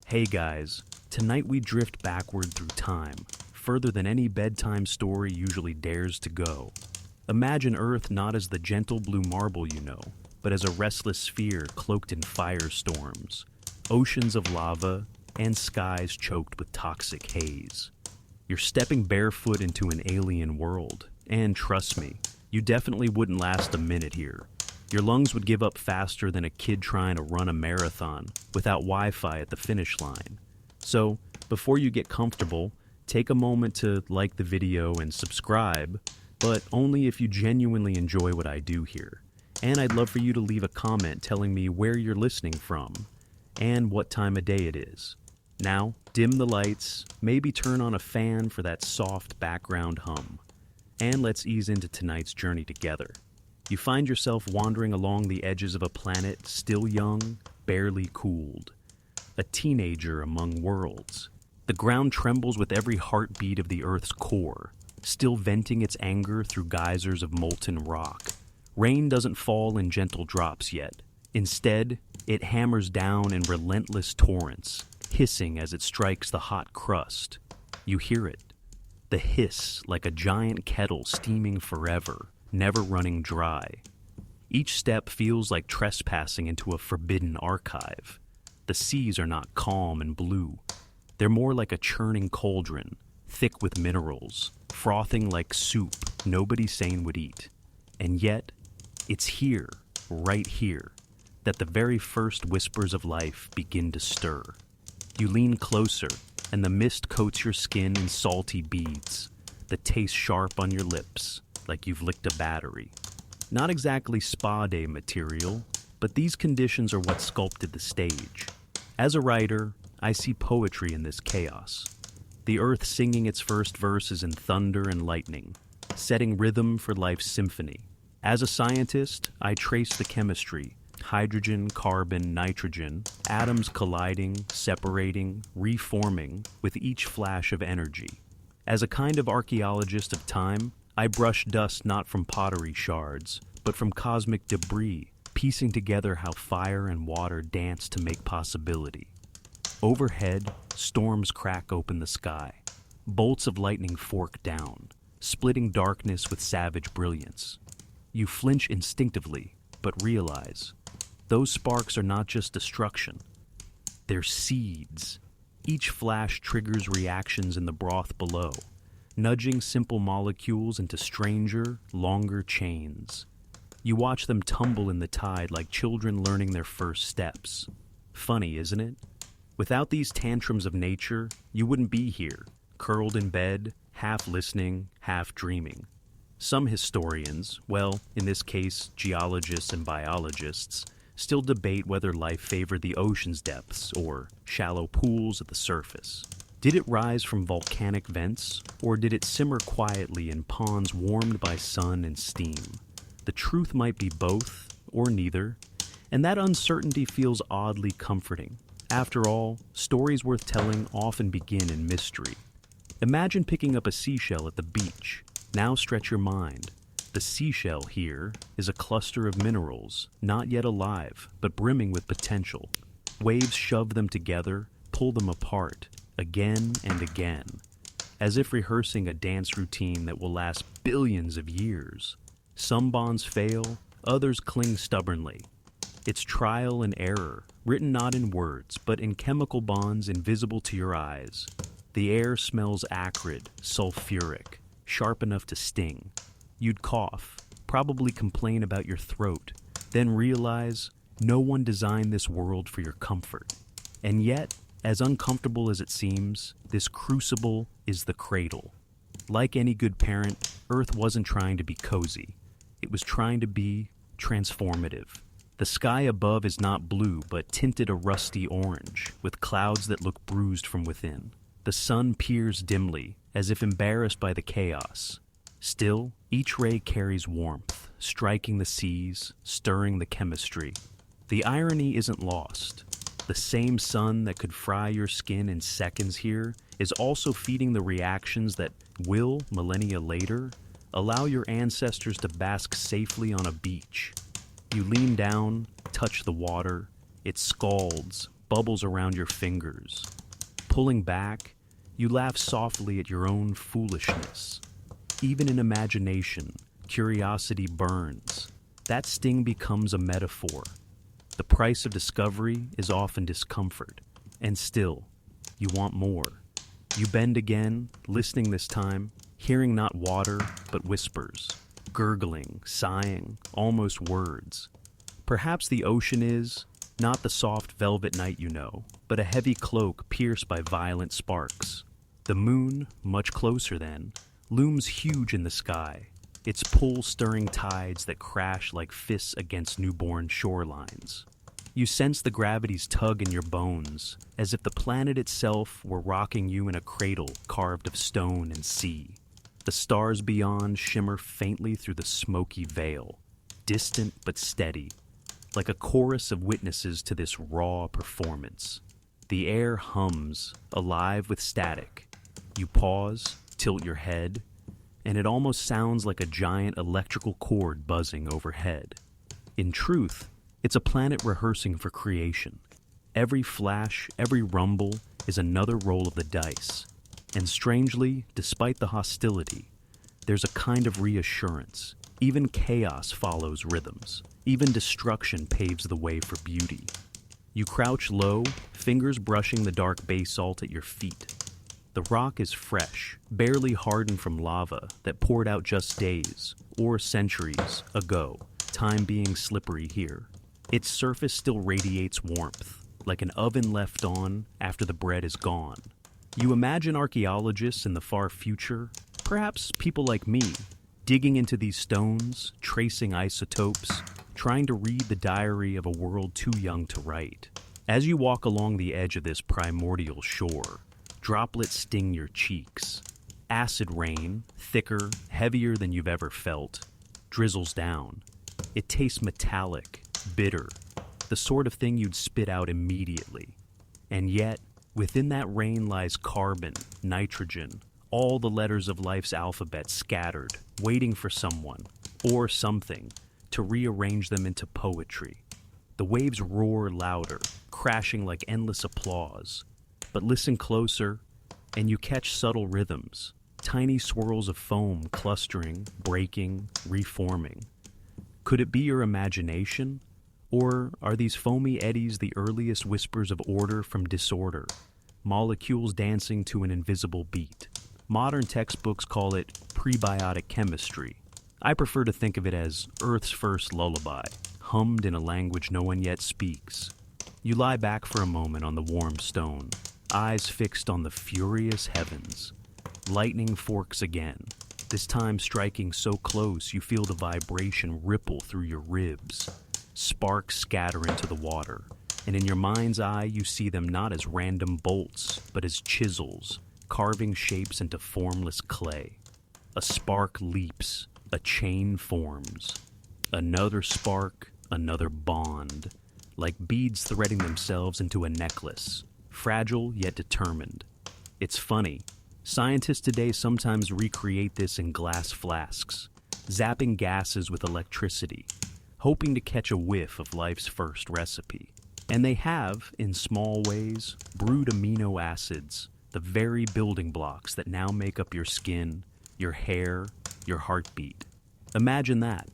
Hey guys, tonight we drift backward through time, further than any bedtime story usually dares to go. Imagine Earth not as the gentle blue marble you know, but as a restless sphere cloaked in firestorms, oceans of lava, and skies choked with toxic haze. You're stepping barefoot into an alien world, and trust me, you definitely wouldn't last a minute here. Your lungs would give up faster than a kid trying to run a marathon without Wi-Fi at the finish line. So, before you get comfortable, take a moment to like the video and subscribe, but only if you genuinely enjoy what I do here. And I'd love for you to leave a comment telling me where you're listening from and what time of day it is. Now, dim the lights, maybe turn on a fan for that soft background hum, and let's ease into tonight's journey together. You find yourself wandering along the edges of a planet still young, barely cooled. A teenager among worlds. The ground trembles with every heartbeat of the Earth's core, still venting its anger through geysers of molten rock. Rain doesn't fall in gentle drops yet. Instead, it hammers down in relentless torrents, hissing as it strikes the hot crust. You hear it. The hiss like a giant kettle steaming forever, never running dry. Each step feels like trespassing into a forbidden archive. The seas are not calm and blue. They're more like a churning cauldron, thick with minerals, frothing like soup nobody sane would eat. And yet, it's here, right here, that the very first whispers of life begin to stir. You lean closer, and the mist coats your skin in salty beads, that taste sharp on your lips, like you've licked a battery. Not exactly spa day material, but these conditions are what sculpted the stage. As a writer, I see poetry in this chaos. The earth singing its first verses in thunder and lightning, setting rhythm for life's symphony. As a scientist, I trace the chemistry, hydrogen, carbon, nitrogen, atoms colliding, separating, reforming with each flash of energy. As a kind of archaeologist of time, I brush dust not from pottery shards, but from cosmic debris, piecing together how fire and water dance to make possibility. Overhead, storms crack open the sky. Bolts of lightning fork down, splitting darkness with savage brilliance. You flinch instinctively, but realize, those sparks are not just destruction. They're seeds. Each flash triggers reactions in the broth below, nudging simple molecules into stranger, longer chains. You watch them tumble in the tide like children learning their first steps. Funny, isn't it? Without these tantrums of nature, you wouldn't be here, curled in bed, half listening, half dreaming. Some historians, well, in this case, geologists and biologists, still debate whether life favored the ocean's depths or shallow pools at the surface. Did it rise from volcanic vents, or did it simmer quietly in ponds warmed by sun and steam? The truth might be both, or neither, and that uncertainty feels oddly comforting. After all, stories worth telling often begin in mystery. Imagine picking up a seashell at the beach. Now stretch your mind. The seashell here is a cluster of minerals, not yet alive, but brimming with potential. Waves shove them together, pull them apart, again and again, as if rehearsing a dance routine that will last billions of years. Some bonds fail, others cling stubbornly. It's trial and error, written not in words, but in chemical bonds invisible to your eyes. The air smells acrid, sulfuric, sharp enough to sting. You'd cough, probably complain about your throat, then realize no one designed this world for your comfort. And yet, as uncomfortable as it seems, this crucible is the cradle. Like any good parent, Earth wasn't trying to be cozy. It was trying to be transformative. The sky above is not blue, but tinted a rusty orange, with clouds that look bruised from within. The sun peers dimly, as if embarrassed by the chaos. Still, each ray carries warmth, striking the seas, stirring the chemistry. The irony isn't lost. The same sun that could fry your skin in seconds here is also feeding the reactions that will, millennia later, allow your ancestors to bask safely on a beach. You lean down, touch the water, it scalds, bubbles around your fingers. Pulling back, you laugh softly at your own foolishness. Even in imagination, curiosity burns. That sting becomes a metaphor. The price of discovery is often discomfort, and still, you want more. You bend again, listening this time, hearing not water, but whispers, gurgling, sighing, almost words. Perhaps the ocean is, not the soft velvet night you know, but a heavy cloak pierced by violent sparks. The moon, much closer then, looms huge in the sky, its pull stirring tides that crash like fists against newborn shorelines. You sense the gravity's tug in your bones, as if the planet itself were rocking you in a cradle carved of stone and sea. The stars beyond shimmer faintly through the smoky veil, distant but steady, like a chorus of witnesses to this raw performance. The air hums, alive with static. You pause, tilt your head, and it almost sounds like a giant electrical cord buzzing overhead. In truth, it's a planet rehearsing for creation. Every flash, every rumble is another roll of the dice. And strangely, despite the hostility, there's a kind of reassurance. Even chaos follows rhythms. Even destruction paves the way for beauty. You crouch low, fingers brushing the dark basalt at your feet. The rock is fresh, barely hardened from lava that poured out just days, or centuries, ago, time being slippery here. Its surface still radiates warmth, like an oven left on after the bread is gone. You imagine archaeologists in the far future, perhaps people like me, digging into these stones, tracing isotopes, trying to read the diary of a world too young to write. As you walk along the edge of this primordial shore, droplets sting your cheeks. Acid rain, thicker, heavier than you've ever felt, drizzles down. It tastes metallic, bitter, the sort of thing you'd spit out immediately. And yet, within that rain lies carbon, nitrogen, all the letters of life's alphabet scattered, waiting for someone, or something, to rearrange them into poetry. The waves roar louder, crashing like endless applause. But listen closer, and you catch subtle rhythms, tiny swirls of foam clustering, breaking, reforming. Could it be your imagination? Or are these foamy eddies the earliest whispers of order from disorder, molecules dancing to an invisible beat? Modern textbooks call it prebiotic chemistry. I prefer to think of it as Earth's first lullaby, hummed in a language no one yet speaks. You lie back for a moment on the warm stone, eyes fixed on the furious heavens. Lightning forks again, this time striking so close you feel the vibration ripple through your ribs. Sparks scatter into the water, and in your mind's eye you see them not as random bolts, but as chisels, carving shapes into formless clay. A spark leaps, a chain forms. Another spark, another bond, like beads threading themselves into a necklace, fragile yet determined. It's funny. Scientists today sometimes recreate this in glass flasks, zapping gases with electricity, hoping to catch a whiff of life's first recipe. And they have, in small ways, brewed amino acids, the very building blocks that now make up your skin, your hair, your heartbeat. Imagine that.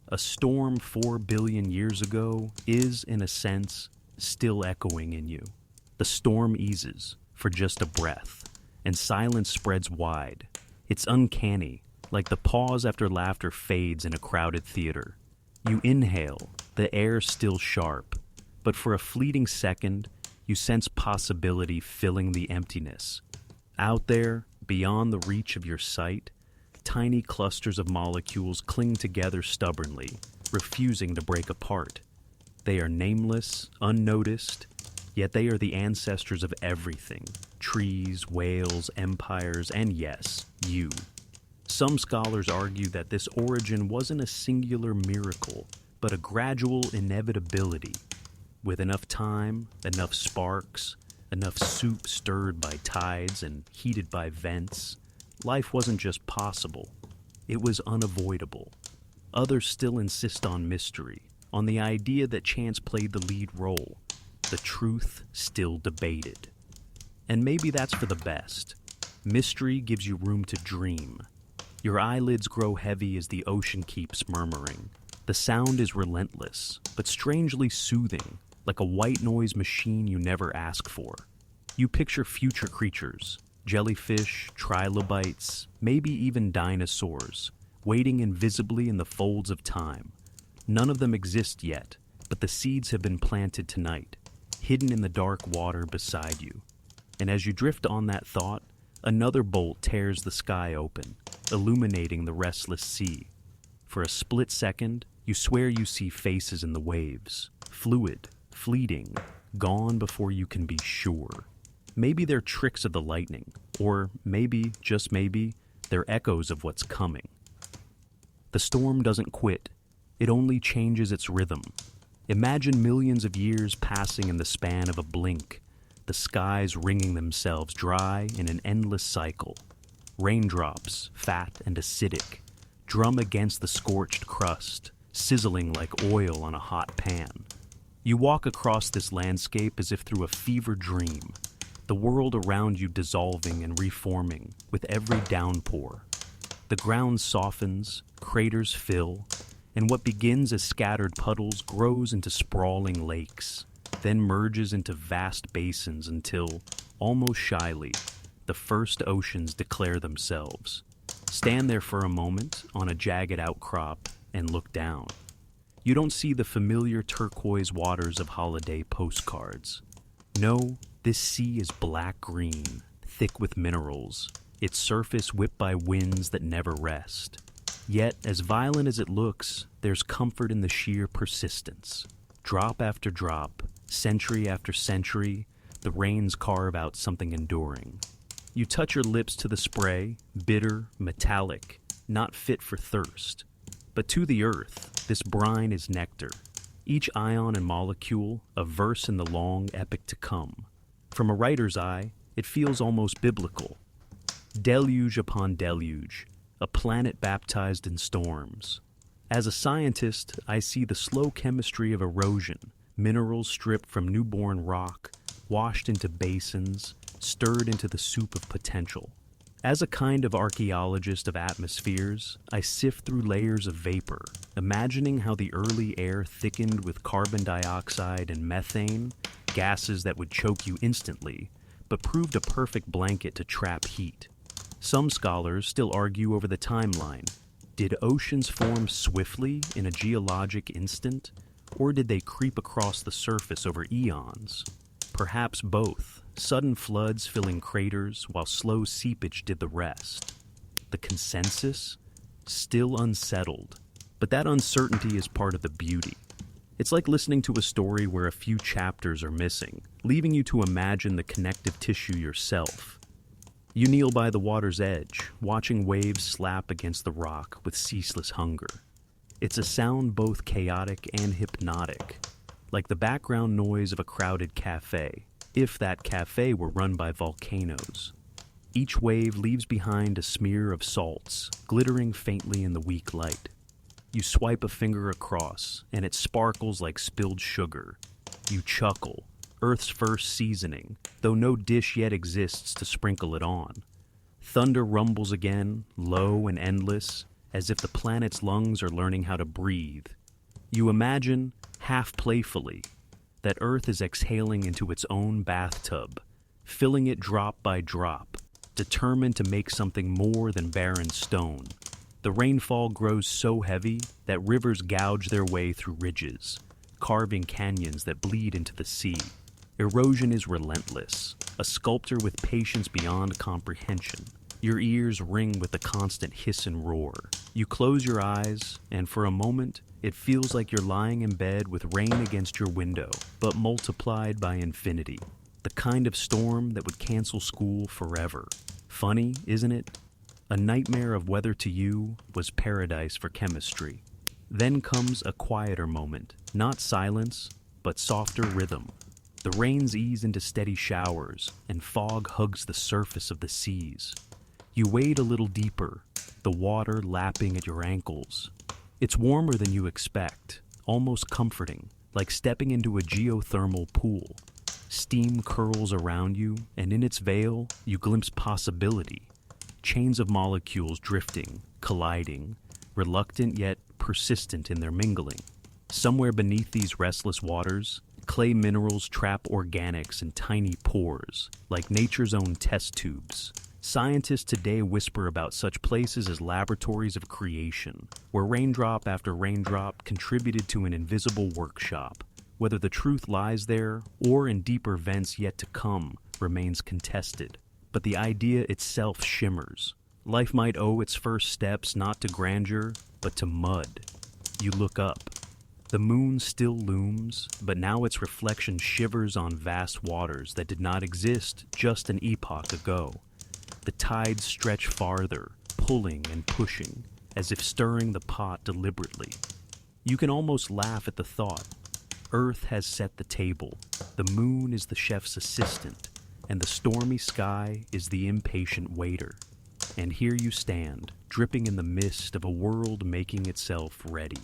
A storm 4 billion years ago is, in a sense, still echoing in you. The storm eases, for just a breath, and silence spreads wide. It's uncanny, like the pause after laughter fades in a crowded theater. You inhale, the air still sharp, but for a fleeting second, you sense possibility filling the emptiness. Out there, beyond the reach of your sight, tiny clusters of molecules cling together stubbornly, refusing to break apart. They are nameless, unnoticed, yet they are the ancestors of everything: trees, whales, empires, and yes, you. Some scholars argue that this origin wasn't a singular miracle, but a gradual inevitability. With enough time, enough sparks, enough soup stirred by tides and heated by vents, life wasn't just possible, it was unavoidable. Others still insist on mystery, on the idea that chance played the lead role. the truth still debated. And maybe that's for the best. Mystery gives you room to dream. Your eyelids grow heavy as the ocean keeps murmuring. The sound is relentless, but strangely soothing, like a white noise machine you never ask for. You picture future creatures, jellyfish, trilobites, maybe even dinosaurs, waiting invisibly in the folds of time. None of them exist yet, but the seeds have been planted tonight, hidden in the dark water beside you. And as you drift on that thought, another bolt tears the sky open, illuminating the restless sea. For a split second, you swear you see faces in the waves, fluid, fleeting, gone before you can be sure. Maybe they're tricks of the lightning, or maybe, just maybe, they're echoes of what's coming. The storm doesn't quit, it only changes its rhythm. Imagine millions of years passing in the span of a blink, the skies wringing themselves dry in an endless cycle. Raindrops, fat and acidic, drum against the scorched crust, sizzling like oil on a hot pan. You walk across this landscape as if through a fever dream, the world around you dissolving and reforming with every downpour. The ground softens, craters fill, and what begins as scattered puddles grows into sprawling lakes, then merges into vast basins until, almost shyly, the first oceans declare themselves. Stand there for a moment on a jagged outcrop and look down. You don't see the familiar turquoise waters of holiday postcards. No, this sea is black-green, thick with minerals, its surface whipped by winds that never rest. Yet, as violent as it looks, there's comfort in the sheer persistence. Drop after drop, century after century, the rains carve out something enduring. You touch your lips to the spray, bitter, metallic, not fit for thirst. But to the earth, this brine is nectar. Each ion and molecule, a verse in the long epic to come. From a writer's eye, it feels almost biblical. Deluge upon deluge, a planet baptized in storms. As a scientist, I see the slow chemistry of erosion, minerals stripped from newborn rock, washed into basins, stirred into the soup of potential. As a kind of archaeologist of atmospheres, I sift through layers of vapor, imagining how the early air thickened with carbon dioxide and methane, gases that would choke you instantly, but proved a perfect blanket to trap heat. Some scholars still argue over the timeline. Did oceans form swiftly in a geologic instant, or did they creep across the surface over eons? Perhaps both. Sudden floods filling craters while slow seepage did the rest. The consensus? Still unsettled. But that uncertainty is part of the beauty. It's like listening to a story where a few chapters are missing, leaving you to imagine the connective tissue yourself. You kneel by the water's edge, watching waves slap against the rock with ceaseless hunger. It's a sound both chaotic and hypnotic, like the background noise of a crowded cafe, if that cafe were run by volcanoes. Each wave leaves behind a smear of salts, glittering faintly in the weak light. You swipe a finger across, and it sparkles like spilled sugar. You chuckle, Earth's first seasoning, though no dish yet exists to sprinkle it on. Thunder rumbles again, low and endless, as if the planet's lungs are learning how to breathe. You imagine, half playfully, that Earth is exhaling into its own bathtub, filling it drop by drop, determined to make something more than barren stone. The rainfall grows so heavy that rivers gouge their way through ridges, carving canyons that bleed into the sea. Erosion is relentless, a sculptor with patience beyond comprehension. Your ears ring with the constant hiss and roar. You close your eyes, and for a moment, it feels like you're lying in bed with rain against your window, but multiplied by infinity. The kind of storm that would cancel school forever. Funny, isn't it? A nightmare of weather to you was paradise for chemistry. Then comes a quieter moment, not silence, but softer rhythm. The rains ease into steady showers, and fog hugs the surface of the seas. You wade a little deeper, the water lapping at your ankles. It's warmer than you expect, almost comforting, like stepping into a geothermal pool. Steam curls around you, and in its veil, you glimpse possibility. Chains of molecules drifting, colliding, reluctant yet persistent in their mingling. Somewhere beneath these restless waters, clay minerals trap organics in tiny pores, like nature's own test tubes. Scientists today whisper about such places as laboratories of creation, where raindrop after raindrop contributed to an invisible workshop. Whether the truth lies there, or in deeper vents yet to come, remains contested. But the idea itself shimmers. Life might owe its first steps not to grandeur, but to mud. You look up. The moon still looms, but now its reflection shivers on vast waters that did not exist just an epoch ago. The tides stretch farther, pulling and pushing, as if stirring the pot deliberately. You can almost laugh at the thought. Earth has set the table. The moon is the chef's assistant, and the stormy sky is the impatient waiter. And here you stand, dripping in the mist of a world making itself ready.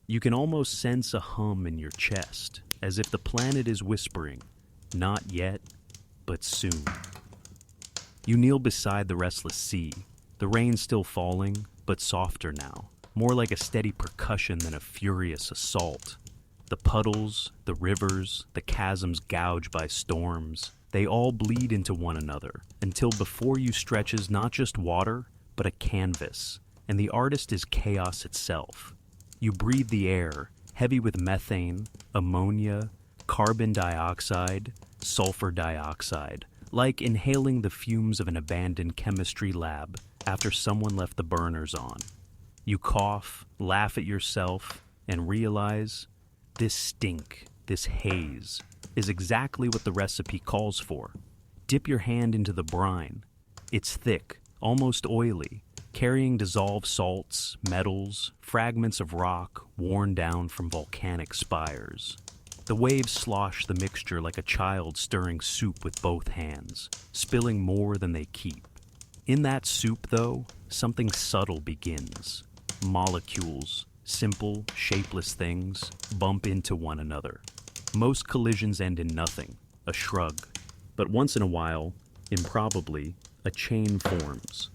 You can almost sense a hum in your chest, as if the planet is whispering, not yet, but soon. You kneel beside the restless sea, the rain still falling, but softer now, more like a steady percussion than a furious assault. The puddles, the rivers, the chasms gouged by storms, they all bleed into one another, until before you stretches not just water, but a canvas, and the artist is chaos itself. You breathe the air, heavy with methane, ammonia, carbon dioxide, sulfur dioxide, like inhaling the fumes of an abandoned chemistry lab after someone left the burners on. You cough, laugh at yourself, and realize this stink, this haze, is exactly what the recipe calls for. Dip your hand into the brine. It's thick, almost oily, carrying dissolved salts, metals, fragments of rock worn down from volcanic spires. The waves slosh the mixture like a child stirring soup with both hands, spilling more than they keep. In that soup, though, something subtle begins. Molecules, simple, shapeless things, bump into one another. Most collisions end in nothing, a shrug. But once in a while, improbably, a chain forms.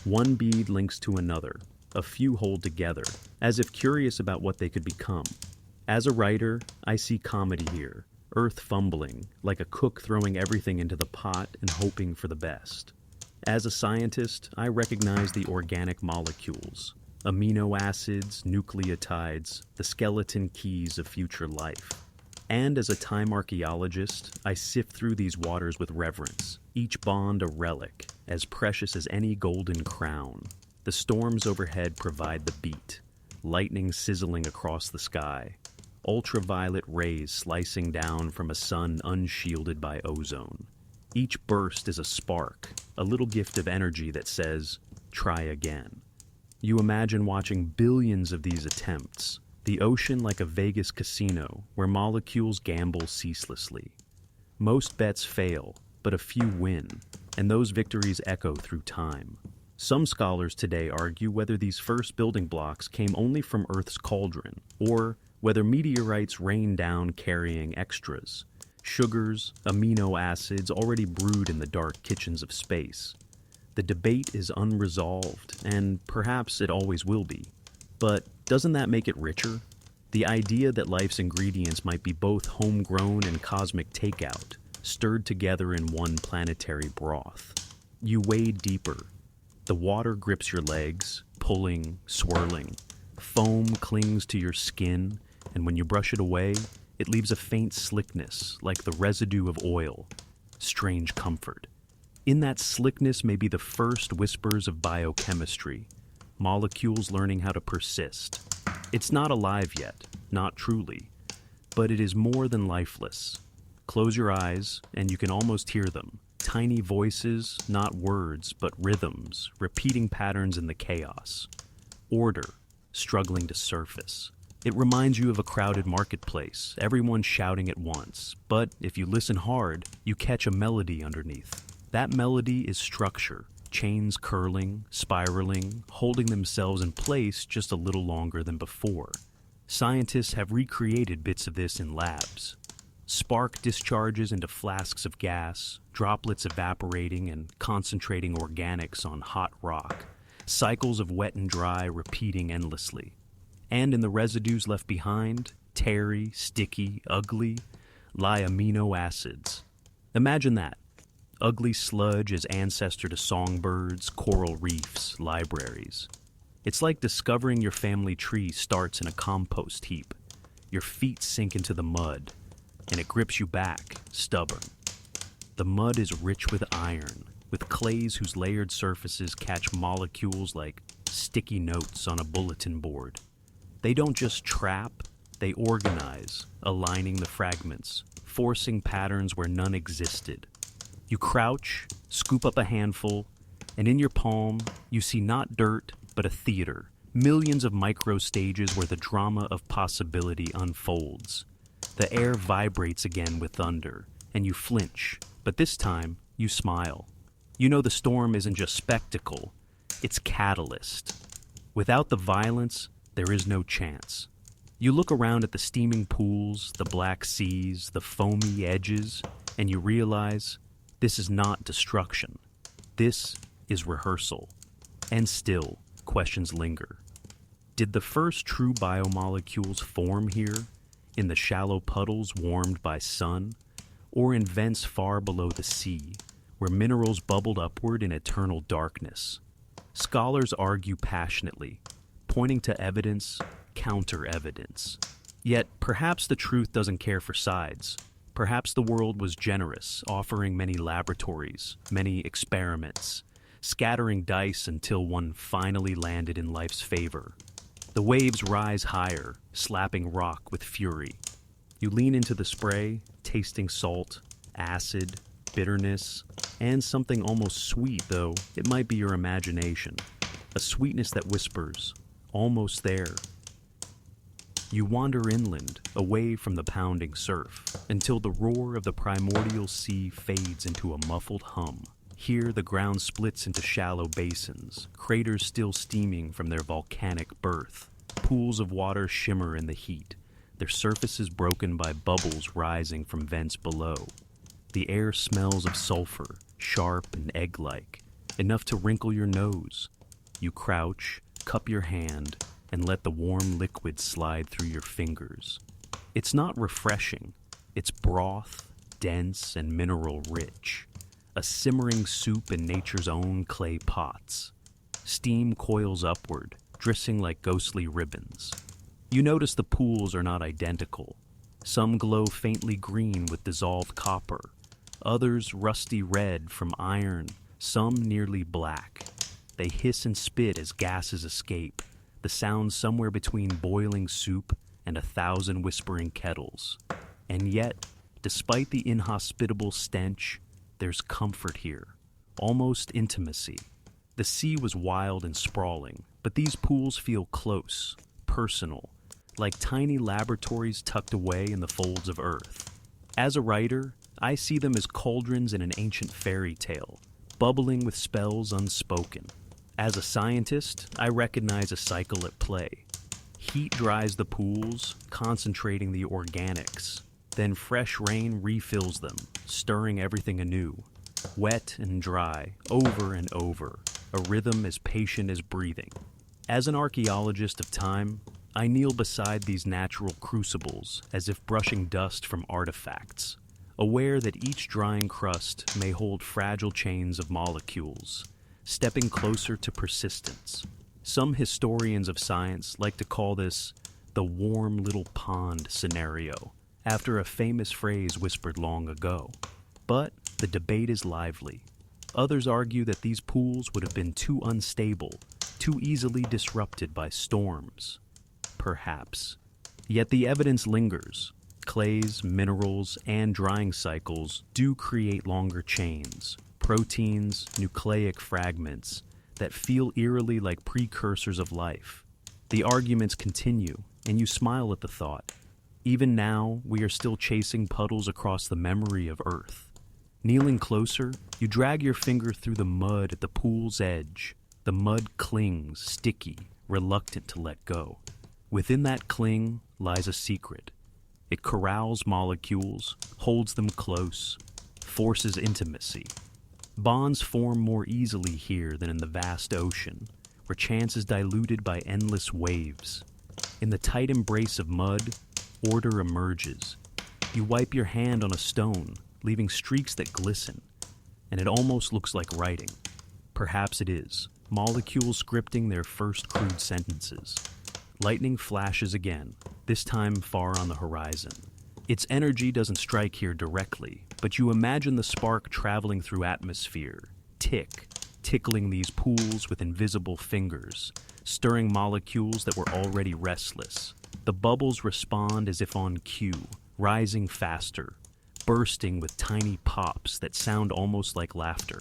One bead links to another, a few hold together, as if curious about what they could become. As a writer, I see comedy here, earth fumbling, like a cook throwing everything into the pot and hoping for the best. As a scientist, I recognize the organic molecules, amino acids, nucleotides, the skeleton keys of future life. And as a time archaeologist, I sift through these waters with reverence, each bond a relic, as precious as any golden crown. The storms overhead provide the beat, lightning sizzling across the sky, ultraviolet rays slicing down from a sun unshielded by ozone. Each burst is a spark, a little gift of energy that says, try again. You imagine watching billions of these attempts, the ocean like a Vegas casino where molecules gamble ceaselessly. Most bets fail, but a few win, and those victories echo through time. Some scholars today argue whether these first building blocks came only from Earth's cauldron, or whether meteorites rained down carrying extras, sugars, amino acids already brewed in the dark kitchens of space. The debate is unresolved, and perhaps it always will be. But doesn't that make it richer? The idea that life's ingredients might be both homegrown and cosmic takeout, stirred together in one planetary broth. You wade deeper. The water grips your legs, pulling, swirling. Foam clings to your skin, and when you brush it away, it leaves a faint slickness, like the residue of oil. Strange comfort. In that slickness may be the first whispers of biochemistry, molecules learning how to persist. It's not alive yet, not truly, but it is more than lifeless. Close your eyes, and you can almost hear them. Tiny voices, not words, but rhythms, repeating patterns in the chaos. Order, struggling to surface. It reminds you of a crowded marketplace, everyone shouting at once, but if you listen hard, you catch a melody underneath. That melody is structure, chains curling, spiraling, holding themselves in place just a little longer than before. Scientists have recreated bits of this in labs. Spark discharges into flasks of gas, droplets evaporating and concentrating organics on hot rock, cycles of wet and dry repeating endlessly. And in the residues left behind, tarry, sticky, ugly, lie amino acids. Imagine that. Ugly sludge as ancestor to songbirds, coral reefs, libraries. It's like discovering your family tree starts in a compost heap. Your feet sink into the mud, and it grips you back, stubborn. The mud is rich with iron, with clays whose layered surfaces catch molecules like sticky notes on a bulletin board. They don't just trap, they organize, aligning the fragments, forcing patterns where none existed. You crouch, scoop up a handful, and in your palm, you see not dirt, but a theater, millions of micro stages where the drama of possibility unfolds. The air vibrates again with thunder, and you flinch, but this time, you smile. You know the storm isn't just spectacle, it's catalyst. Without the violence, there is no chance. You look around at the steaming pools, the black seas, the foamy edges, and you realize this is not destruction. This is rehearsal. And still, questions linger. Did the first true biomolecules form here, in the shallow puddles warmed by sun, or in vents far below the sea, where minerals bubbled upward in eternal darkness? Scholars argue passionately, pointing to evidence, counter-evidence. Yet, perhaps the truth doesn't care for sides. Perhaps the world was generous, offering many laboratories, many experiments, scattering dice until one finally landed in life's favor. The waves rise higher, slapping rock with fury. You lean into the spray, tasting salt, acid, bitterness, and something almost sweet, though it might be your imagination. A sweetness that whispers, almost there. You wander inland, away from the pounding surf, until the roar of the primordial sea fades into a muffled hum. Here the ground splits into shallow basins, craters still steaming from their volcanic birth. Pools of water shimmer in the heat, their surfaces broken by bubbles rising from vents below. The air smells of sulfur, sharp and egg-like, enough to wrinkle your nose. You crouch, cup your hand, and let the warm liquid slide through your fingers. It's not refreshing. It's broth, dense and mineral-rich. A simmering soup in nature's own clay pots. Steam coils upward, drifting like ghostly ribbons. You notice the pools are not identical. Some glow faintly green with dissolved copper, others rusty red from iron, some nearly black. They hiss and spit as gases escape, the sound somewhere between boiling soup and 1,000 whispering kettles. And yet, despite the inhospitable stench, there's comfort here, almost intimacy. The sea was wild and sprawling, but these pools feel close, personal, like tiny laboratories tucked away in the folds of earth. As a writer, I see them as cauldrons in an ancient fairy tale, bubbling with spells unspoken. As a scientist, I recognize a cycle at play. Heat dries the pools, concentrating the organics. Then fresh rain refills them, stirring everything anew. Wet and dry, over and over, a rhythm as patient as breathing. As an archaeologist of time, I kneel beside these natural crucibles as if brushing dust from artifacts, aware that each drying crust may hold fragile chains of molecules, stepping closer to persistence. Some historians of science like to call this the warm little pond scenario, after a famous phrase whispered long ago. But the debate is lively. Others argue that these pools would have been too unstable, too easily disrupted by storms. Perhaps. Yet the evidence lingers. Clays, minerals, and drying cycles do create longer chains, proteins, nucleic fragments that feel eerily like precursors of life. The arguments continue, and you smile at the thought. Even now, we are still chasing puddles across the memory of Earth. Kneeling closer, you drag your finger through the mud at the pool's edge. The mud clings, sticky, reluctant to let go. Within that cling lies a secret. It corrals molecules, holds them close, forces intimacy. Bonds form more easily here than in the vast ocean, where chance is diluted by endless waves. In the tight embrace of mud, order emerges. You wipe your hand on a stone, leaving streaks that glisten, and it almost looks like writing. Perhaps it is, molecules scripting their first crude sentences. Lightning flashes again, this time far on the horizon. Its energy doesn't strike here directly, but you imagine the spark traveling through atmosphere, tickling these pools with invisible fingers, stirring molecules that were already restless. The bubbles respond as if on cue, rising faster, bursting with tiny pops that sound almost like laughter.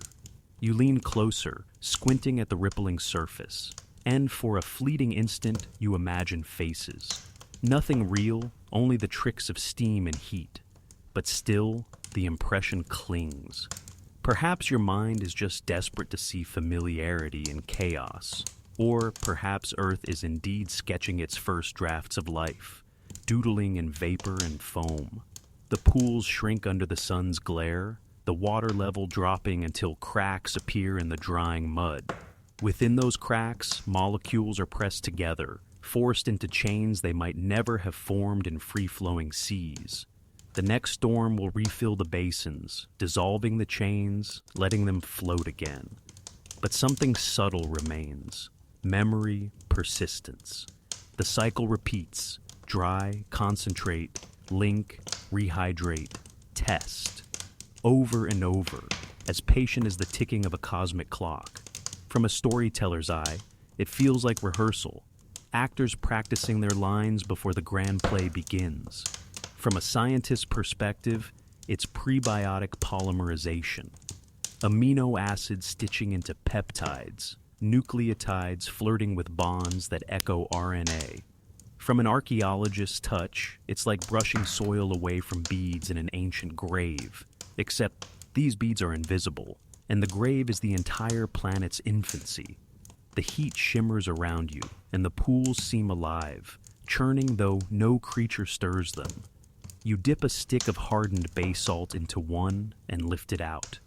You lean closer, squinting at the rippling surface, and for a fleeting instant you imagine faces. Nothing real, only the tricks of steam and heat. But still, the impression clings. Perhaps your mind is just desperate to see familiarity in chaos. Or perhaps Earth is indeed sketching its first drafts of life, doodling in vapor and foam. The pools shrink under the sun's glare, the water level dropping until cracks appear in the drying mud. Within those cracks, molecules are pressed together, forced into chains they might never have formed in free-flowing seas. The next storm will refill the basins, dissolving the chains, letting them float again. But something subtle remains. Memory, persistence. The cycle repeats. Dry, concentrate, link, rehydrate, test. Over and over, as patient as the ticking of a cosmic clock. From a storyteller's eye, it feels like rehearsal. Actors practicing their lines before the grand play begins. From a scientist's perspective, it's prebiotic polymerization. Amino acids stitching into peptides, nucleotides flirting with bonds that echo RNA. From an archaeologist's touch, it's like brushing soil away from beads in an ancient grave, except these beads are invisible, and the grave is the entire planet's infancy. The heat shimmers around you, and the pools seem alive, churning though no creature stirs them. You dip a stick of hardened basalt into one and lift it out.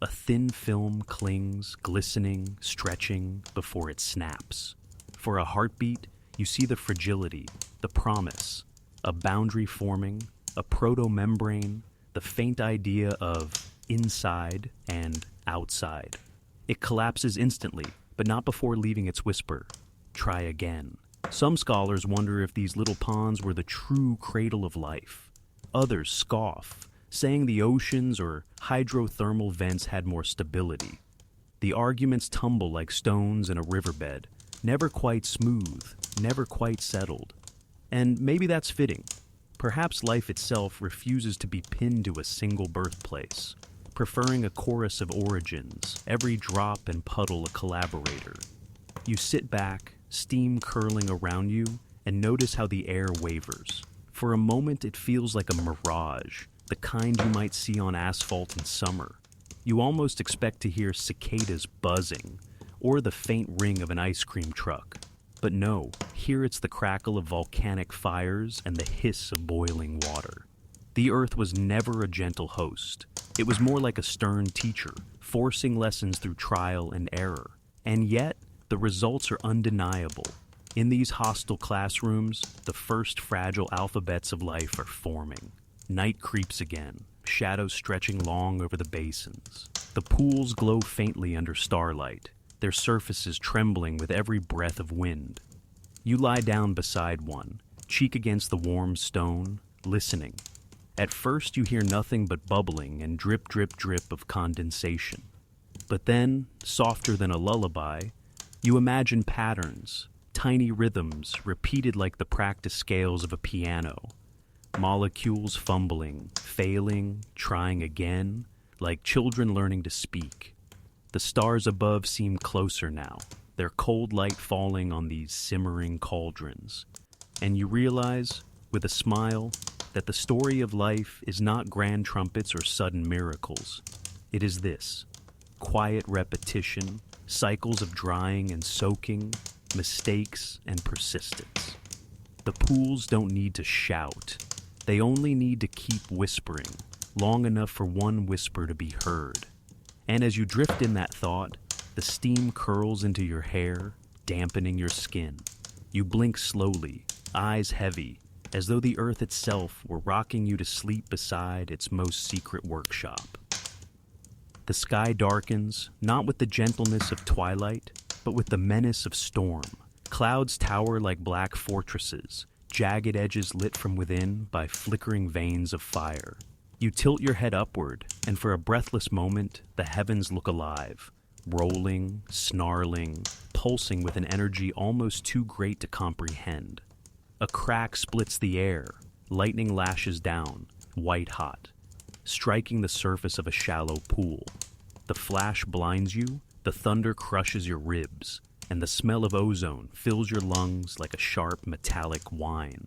A thin film clings, glistening, stretching, before it snaps. For a heartbeat, you see the fragility, the promise, a boundary forming, a proto-membrane, the faint idea of inside and outside. It collapses instantly, but not before leaving its whisper. Try again. Some scholars wonder if these little ponds were the true cradle of life. Others scoff, saying the oceans or hydrothermal vents had more stability. The arguments tumble like stones in a riverbed, never quite smooth, never quite settled. And maybe that's fitting. Perhaps life itself refuses to be pinned to a single birthplace, preferring a chorus of origins, every drop and puddle a collaborator. You sit back, steam curling around you, and notice how the air wavers. For a moment it feels like a mirage, the kind you might see on asphalt in summer. You almost expect to hear cicadas buzzing, or the faint ring of an ice cream truck. But no, here it's the crackle of volcanic fires and the hiss of boiling water. The Earth was never a gentle host. It was more like a stern teacher, forcing lessons through trial and error. And yet, the results are undeniable. In these hostile classrooms, the first fragile alphabets of life are forming. Night creeps again, shadows stretching long over the basins. The pools glow faintly under starlight, their surfaces trembling with every breath of wind. You lie down beside one, cheek against the warm stone, listening. At first you hear nothing but bubbling and drip, drip, drip of condensation. But then, softer than a lullaby, you imagine patterns, tiny rhythms repeated like the practice scales of a piano. Molecules fumbling, failing, trying again, like children learning to speak. The stars above seem closer now, their cold light falling on these simmering cauldrons. And you realize, with a smile, that the story of life is not grand trumpets or sudden miracles. It is this: quiet repetition, cycles of drying and soaking, mistakes and persistence. The pools don't need to shout. They only need to keep whispering, long enough for one whisper to be heard. And as you drift in that thought, the steam curls into your hair, dampening your skin. You blink slowly, eyes heavy, as though the earth itself were rocking you to sleep beside its most secret workshop. The sky darkens, not with the gentleness of twilight, but with the menace of storm. Clouds tower like black fortresses, jagged edges lit from within by flickering veins of fire. You tilt your head upward, and for a breathless moment, the heavens look alive, rolling, snarling, pulsing with an energy almost too great to comprehend. A crack splits the air, lightning lashes down, white hot, striking the surface of a shallow pool. The flash blinds you, the thunder crushes your ribs, and the smell of ozone fills your lungs like a sharp metallic whine.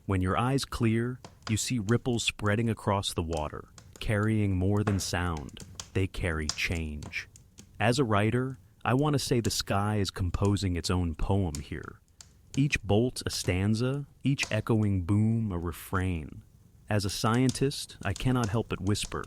When your eyes clear, you see ripples spreading across the water, carrying more than sound. They carry change. As a writer, I want to say the sky is composing its own poem here. Each bolt a stanza, each echoing boom a refrain. As a scientist, I cannot help but whisper.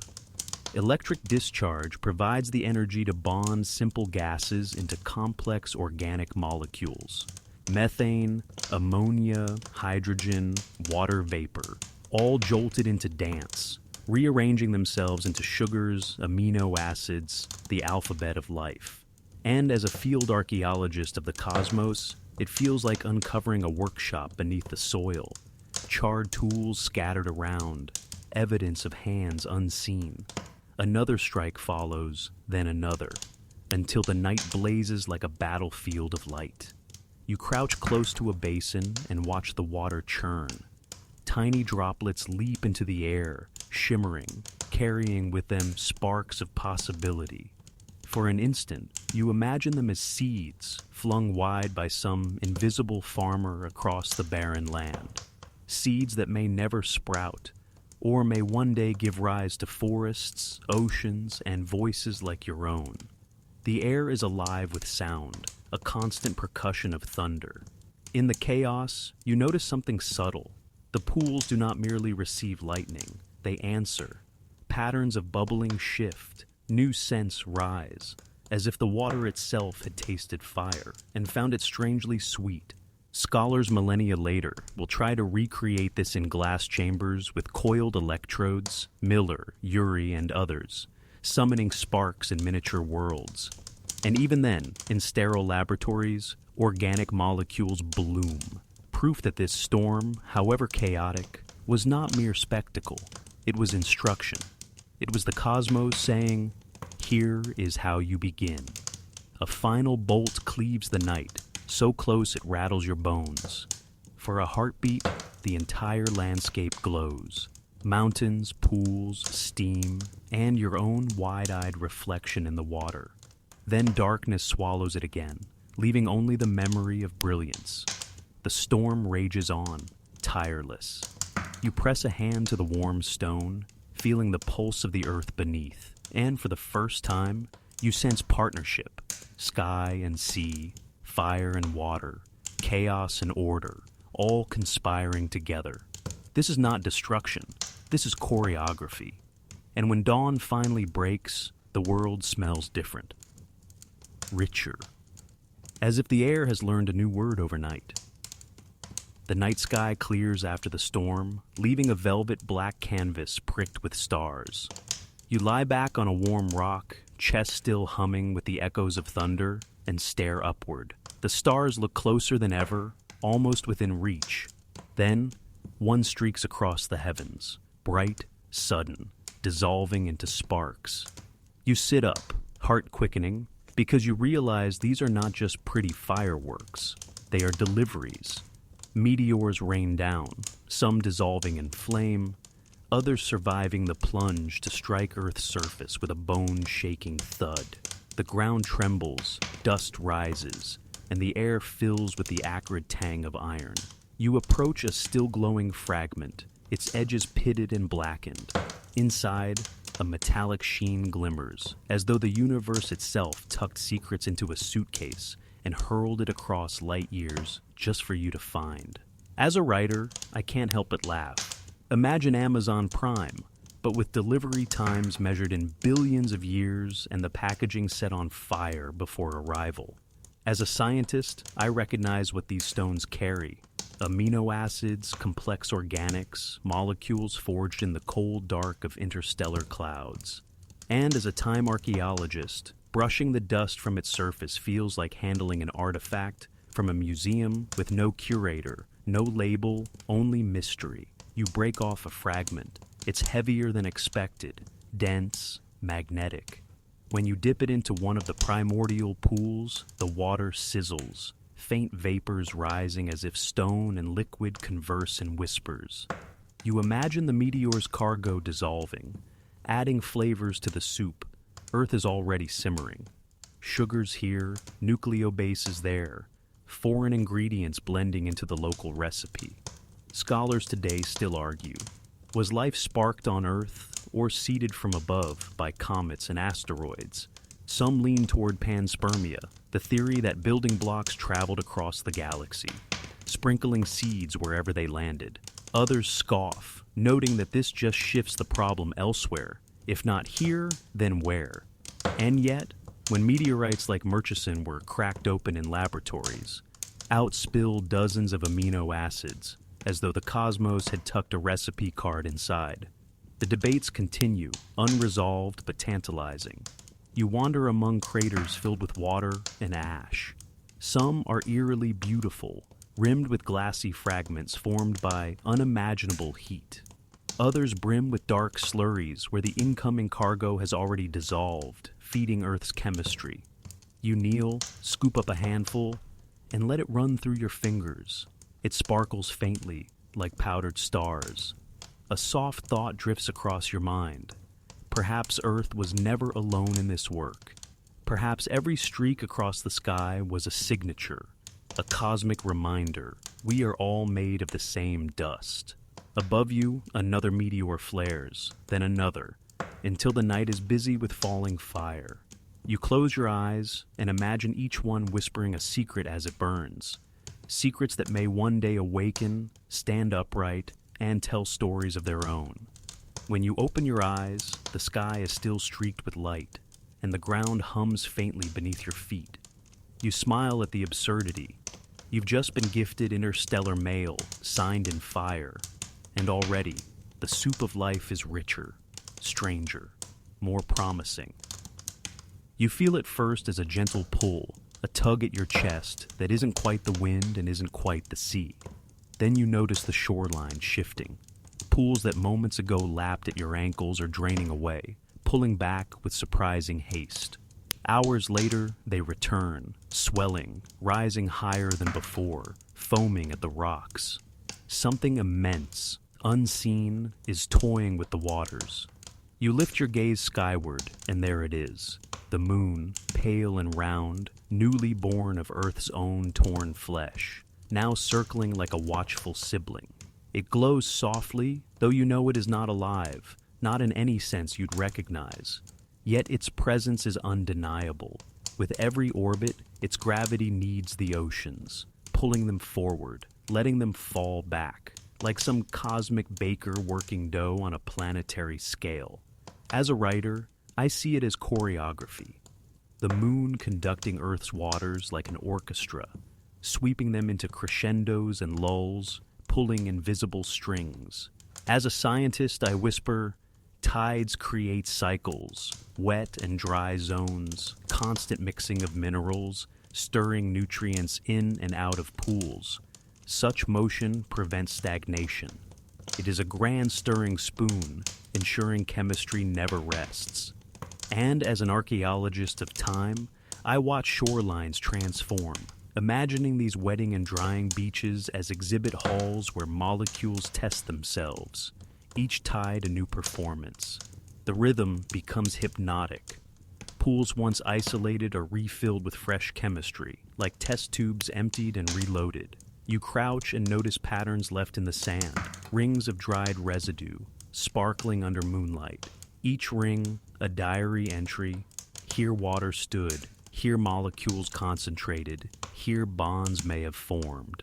Electric discharge provides the energy to bond simple gases into complex organic molecules. Methane, ammonia, hydrogen, water vapor, all jolted into dance, rearranging themselves into sugars, amino acids, the alphabet of life. And as a field archaeologist of the cosmos, it feels like uncovering a workshop beneath the soil. Charred tools scattered around, evidence of hands unseen. Another strike follows, then another, until the night blazes like a battlefield of light. You crouch close to a basin and watch the water churn. Tiny droplets leap into the air, shimmering, carrying with them sparks of possibility. For an instant, you imagine them as seeds flung wide by some invisible farmer across the barren land. Seeds that may never sprout, or may one day give rise to forests, oceans, and voices like your own. The air is alive with sound, a constant percussion of thunder. In the chaos, you notice something subtle. The pools do not merely receive lightning, they answer. Patterns of bubbling shift, new scents rise, as if the water itself had tasted fire and found it strangely sweet. Scholars millennia later will try to recreate this in glass chambers with coiled electrodes, Miller, Urey, and others, summoning sparks in miniature worlds. And even then, in sterile laboratories, organic molecules bloom, proof that this storm, however chaotic, was not mere spectacle. It was instruction. It was the cosmos saying, "Here is how you begin." A final bolt cleaves the night, so close it rattles your bones. For a heartbeat, the entire landscape glows. Mountains, pools, steam, and your own wide-eyed reflection in the water. Then darkness swallows it again, leaving only the memory of brilliance. The storm rages on, tireless. You press a hand to the warm stone, feeling the pulse of the earth beneath, and for the first time, you sense partnership. Sky and sea, fire and water, chaos and order, all conspiring together. This is not destruction, this is choreography. And when dawn finally breaks, the world smells different. Richer. As if the air has learned a new word overnight. The night sky clears after the storm, leaving a velvet black canvas pricked with stars. You lie back on a warm rock, chest still humming with the echoes of thunder, and stare upward. The stars look closer than ever, almost within reach. Then, one streaks across the heavens, bright, sudden, dissolving into sparks. You sit up, heart quickening, because you realize these are not just pretty fireworks. They are deliveries. Meteors rain down, some dissolving in flame, others surviving the plunge to strike Earth's surface with a bone-shaking thud. The ground trembles, dust rises, and the air fills with the acrid tang of iron. You approach a still-glowing fragment, its edges pitted and blackened. Inside, a metallic sheen glimmers, as though the universe itself tucked secrets into a suitcase and hurled it across light years just for you to find. As a writer, I can't help but laugh. Imagine Amazon Prime, but with delivery times measured in billions of years and the packaging set on fire before arrival. As a scientist, I recognize what these stones carry: amino acids, complex organics, molecules forged in the cold dark of interstellar clouds. And as a time archaeologist, brushing the dust from its surface feels like handling an artifact from a museum with no curator, no label, only mystery. You break off a fragment. It's heavier than expected, dense, magnetic. When you dip it into one of the primordial pools, the water sizzles, faint vapors rising as if stone and liquid converse in whispers. You imagine the meteor's cargo dissolving, adding flavors to the soup. Earth is already simmering. Sugars here, nucleobases there, foreign ingredients blending into the local recipe. Scholars today still argue, was life sparked on Earth or seeded from above by comets and asteroids? Some lean toward panspermia, the theory that building blocks traveled across the galaxy, sprinkling seeds wherever they landed. Others scoff, noting that this just shifts the problem elsewhere. If not here, then where? And yet, when meteorites like Murchison were cracked open in laboratories, out spilled dozens of amino acids, as though the cosmos had tucked a recipe card inside. The debates continue, unresolved but tantalizing. You wander among craters filled with water and ash. Some are eerily beautiful, rimmed with glassy fragments formed by unimaginable heat. Others brim with dark slurries where the incoming cargo has already dissolved, feeding Earth's chemistry. You kneel, scoop up a handful, and let it run through your fingers. It sparkles faintly, like powdered stars. A soft thought drifts across your mind. Perhaps Earth was never alone in this work. Perhaps every streak across the sky was a signature, a cosmic reminder. We are all made of the same dust. Above you, another meteor flares, then another, until the night is busy with falling fire. You close your eyes and imagine each one whispering a secret as it burns. Secrets that may one day awaken, stand upright, and tell stories of their own. When you open your eyes, the sky is still streaked with light, and the ground hums faintly beneath your feet. You smile at the absurdity. You've just been gifted interstellar mail, signed in fire, and already, the soup of life is richer, stranger, more promising. You feel it first as a gentle pull, a tug at your chest that isn't quite the wind and isn't quite the sea. Then you notice the shoreline shifting. Pools that moments ago lapped at your ankles are draining away, pulling back with surprising haste. Hours later, they return, swelling, rising higher than before, foaming at the rocks. Something immense, unseen, is toying with the waters. You lift your gaze skyward, and there it is. The moon, pale and round, newly born of Earth's own torn flesh, now circling like a watchful sibling. It glows softly, though you know it is not alive, not in any sense you'd recognize. Yet its presence is undeniable. With every orbit, its gravity kneads the oceans, pulling them forward, letting them fall back, like some cosmic baker working dough on a planetary scale. As a writer, I see it as choreography. The moon conducting Earth's waters like an orchestra, sweeping them into crescendos and lulls, pulling invisible strings. As a scientist, I whisper, tides create cycles, wet and dry zones, constant mixing of minerals, stirring nutrients in and out of pools. Such motion prevents stagnation. It is a grand stirring spoon, ensuring chemistry never rests. And as an archaeologist of time, I watch shorelines transform, imagining these wetting and drying beaches as exhibit halls where molecules test themselves, each tide a new performance. The rhythm becomes hypnotic. Pools once isolated are refilled with fresh chemistry, like test tubes emptied and reloaded. You crouch and notice patterns left in the sand, rings of dried residue, sparkling under moonlight. Each ring, a diary entry. Here water stood, here molecules concentrated, here bonds may have formed.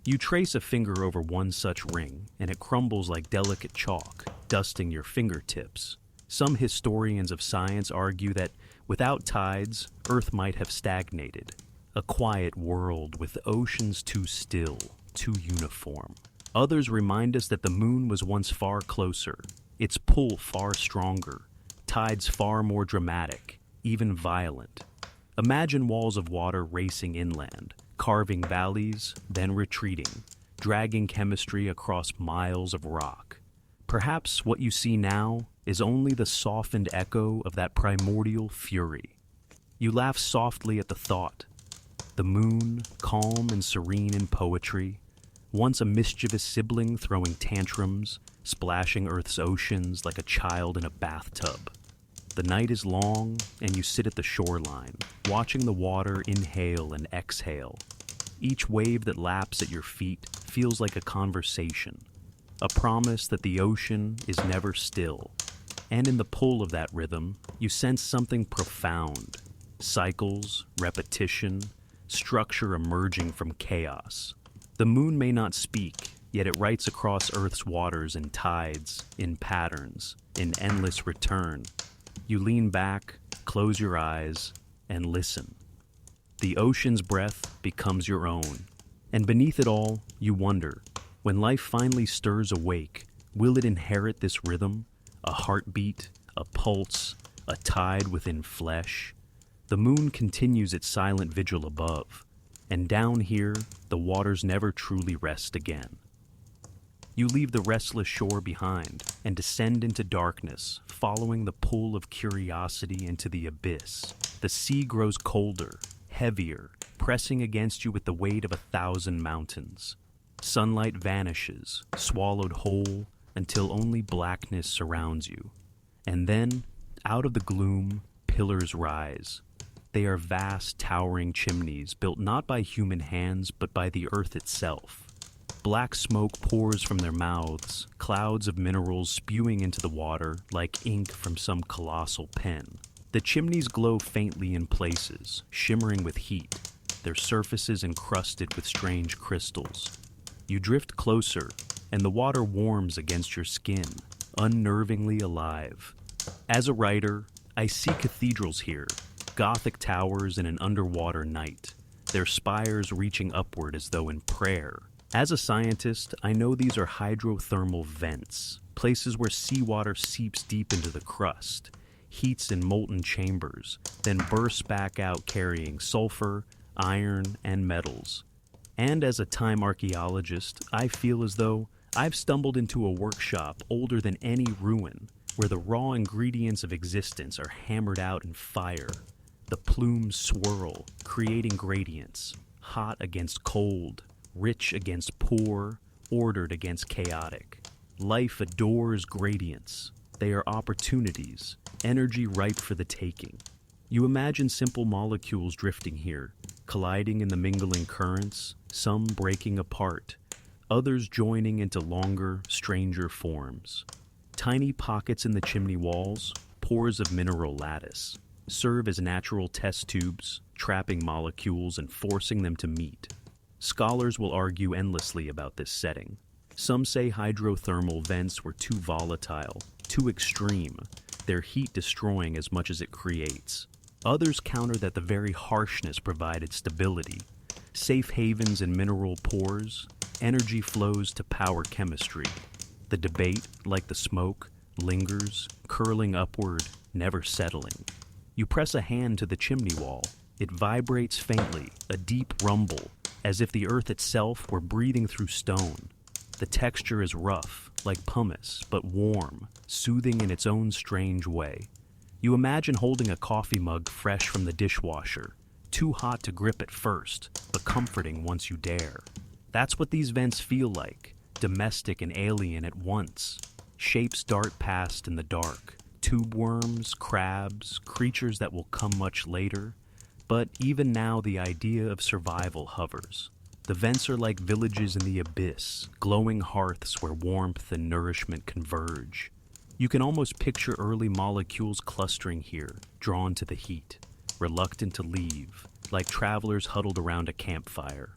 You trace a finger over one such ring, and it crumbles like delicate chalk, dusting your fingertips. Some historians of science argue that without tides, Earth might have stagnated. A quiet world with oceans too still, too uniform. Others remind us that the moon was once far closer, its pull far stronger, tides far more dramatic, even violent. Imagine walls of water racing inland, carving valleys, then retreating, dragging chemistry across miles of rock. Perhaps what you see now is only the softened echo of that primordial fury. You laugh softly at the thought. The moon, calm and serene in poetry, once a mischievous sibling throwing tantrums, splashing Earth's oceans like a child in a bathtub. The night is long, and you sit at the shoreline, watching the water inhale and exhale. Each wave that laps at your feet feels like a conversation, a promise that the ocean is never still. And in the pull of that rhythm, you sense something profound. Cycles, repetition, structure emerging from chaos. The moon may not speak, yet it writes across Earth's waters in tides, in patterns, in endless return. You lean back, close your eyes, and listen. The ocean's breath becomes your own. And beneath it all, you wonder, when life finally stirs awake, will it inherit this rhythm? A heartbeat, a pulse, a tide within flesh? The moon continues its silent vigil above, and down here, the waters never truly rest again. You leave the restless shore behind and descend into darkness, following the pull of curiosity into the abyss. The sea grows colder, heavier, pressing against you with the weight of 1,000 mountains. Sunlight vanishes, swallowed whole, until only blackness surrounds you. And then, out of the gloom, pillars rise. They are vast, towering chimneys built not by human hands, but by the earth itself. Black smoke pours from their mouths, clouds of minerals spewing into the water like ink from some colossal pen. The chimneys glow faintly in places, shimmering with heat, their surfaces encrusted with strange crystals. You drift closer, and the water warms against your skin, unnervingly alive. As a writer, I see cathedrals here, Gothic towers in an underwater night, their spires reaching upward as though in prayer. As a scientist, I know these are hydrothermal vents, places where seawater seeps deep into the crust, heats in molten chambers, then bursts back out carrying sulfur, iron, and metals. And as a time archaeologist, I feel as though I've stumbled into a workshop older than any ruin, where the raw ingredients of existence are hammered out in fire. The plumes swirl, creating gradients, hot against cold, rich against poor, ordered against chaotic. Life adores gradients. They are opportunities, energy ripe for the taking. You imagine simple molecules drifting here, colliding in the mingling currents, some breaking apart, others joining into longer, stranger forms. Tiny pockets in the chimney walls, pores of mineral lattice, serve as natural test tubes, trapping molecules and forcing them to meet. Scholars will argue endlessly about this setting. Some say hydrothermal vents were too volatile, too extreme, their heat destroying as much as it creates. Others counter that the very harshness provided stability. Safe havens in mineral pores, energy flows to power chemistry. The debate, like the smoke, lingers, curling upward, never settling. You press a hand to the chimney wall. It vibrates faintly, a deep rumble, as if the earth itself were breathing through stone. The texture is rough, like pumice, but warm, soothing in its own strange way. You imagine holding a coffee mug fresh from the dishwasher, too hot to grip at first, but comforting once you dare. That's what these vents feel like, domestic and alien at once. Shapes dart past in the dark, tube worms, crabs, creatures that will come much later. But even now the idea of survival hovers. The vents are like villages in the abyss, glowing hearths where warmth and nourishment converge. You can almost picture early molecules clustering here, drawn to the heat, reluctant to leave, like travelers huddled around a campfire.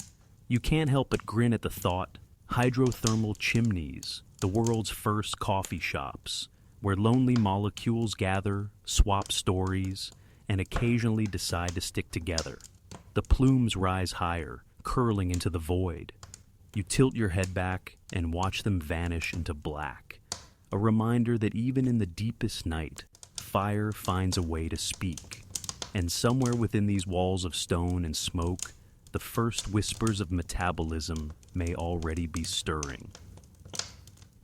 You can't help but grin at the thought: hydrothermal chimneys, the world's first coffee shops, where lonely molecules gather, swap stories, and occasionally decide to stick together. The plumes rise higher, curling into the void. You tilt your head back and watch them vanish into black, a reminder that even in the deepest night, fire finds a way to speak. And somewhere within these walls of stone and smoke, the first whispers of metabolism may already be stirring.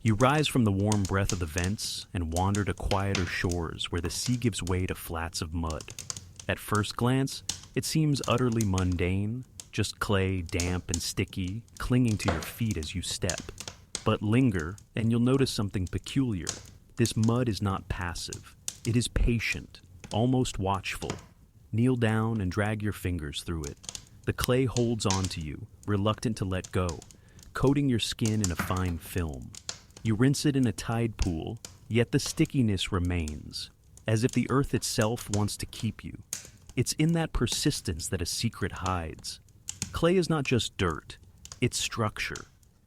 You rise from the warm breath of the vents and wander to quieter shores where the sea gives way to flats of mud. At first glance, it seems utterly mundane, just clay, damp and sticky, clinging to your feet as you step. But linger, and you'll notice something peculiar. This mud is not passive. It is patient, almost watchful. Kneel down and drag your fingers through it. The clay holds on to you, reluctant to let go, coating your skin in a fine film. You rinse it in a tide pool, yet the stickiness remains, as if the earth itself wants to keep you. It's in that persistence that a secret hides. Clay is not just dirt, it's structure.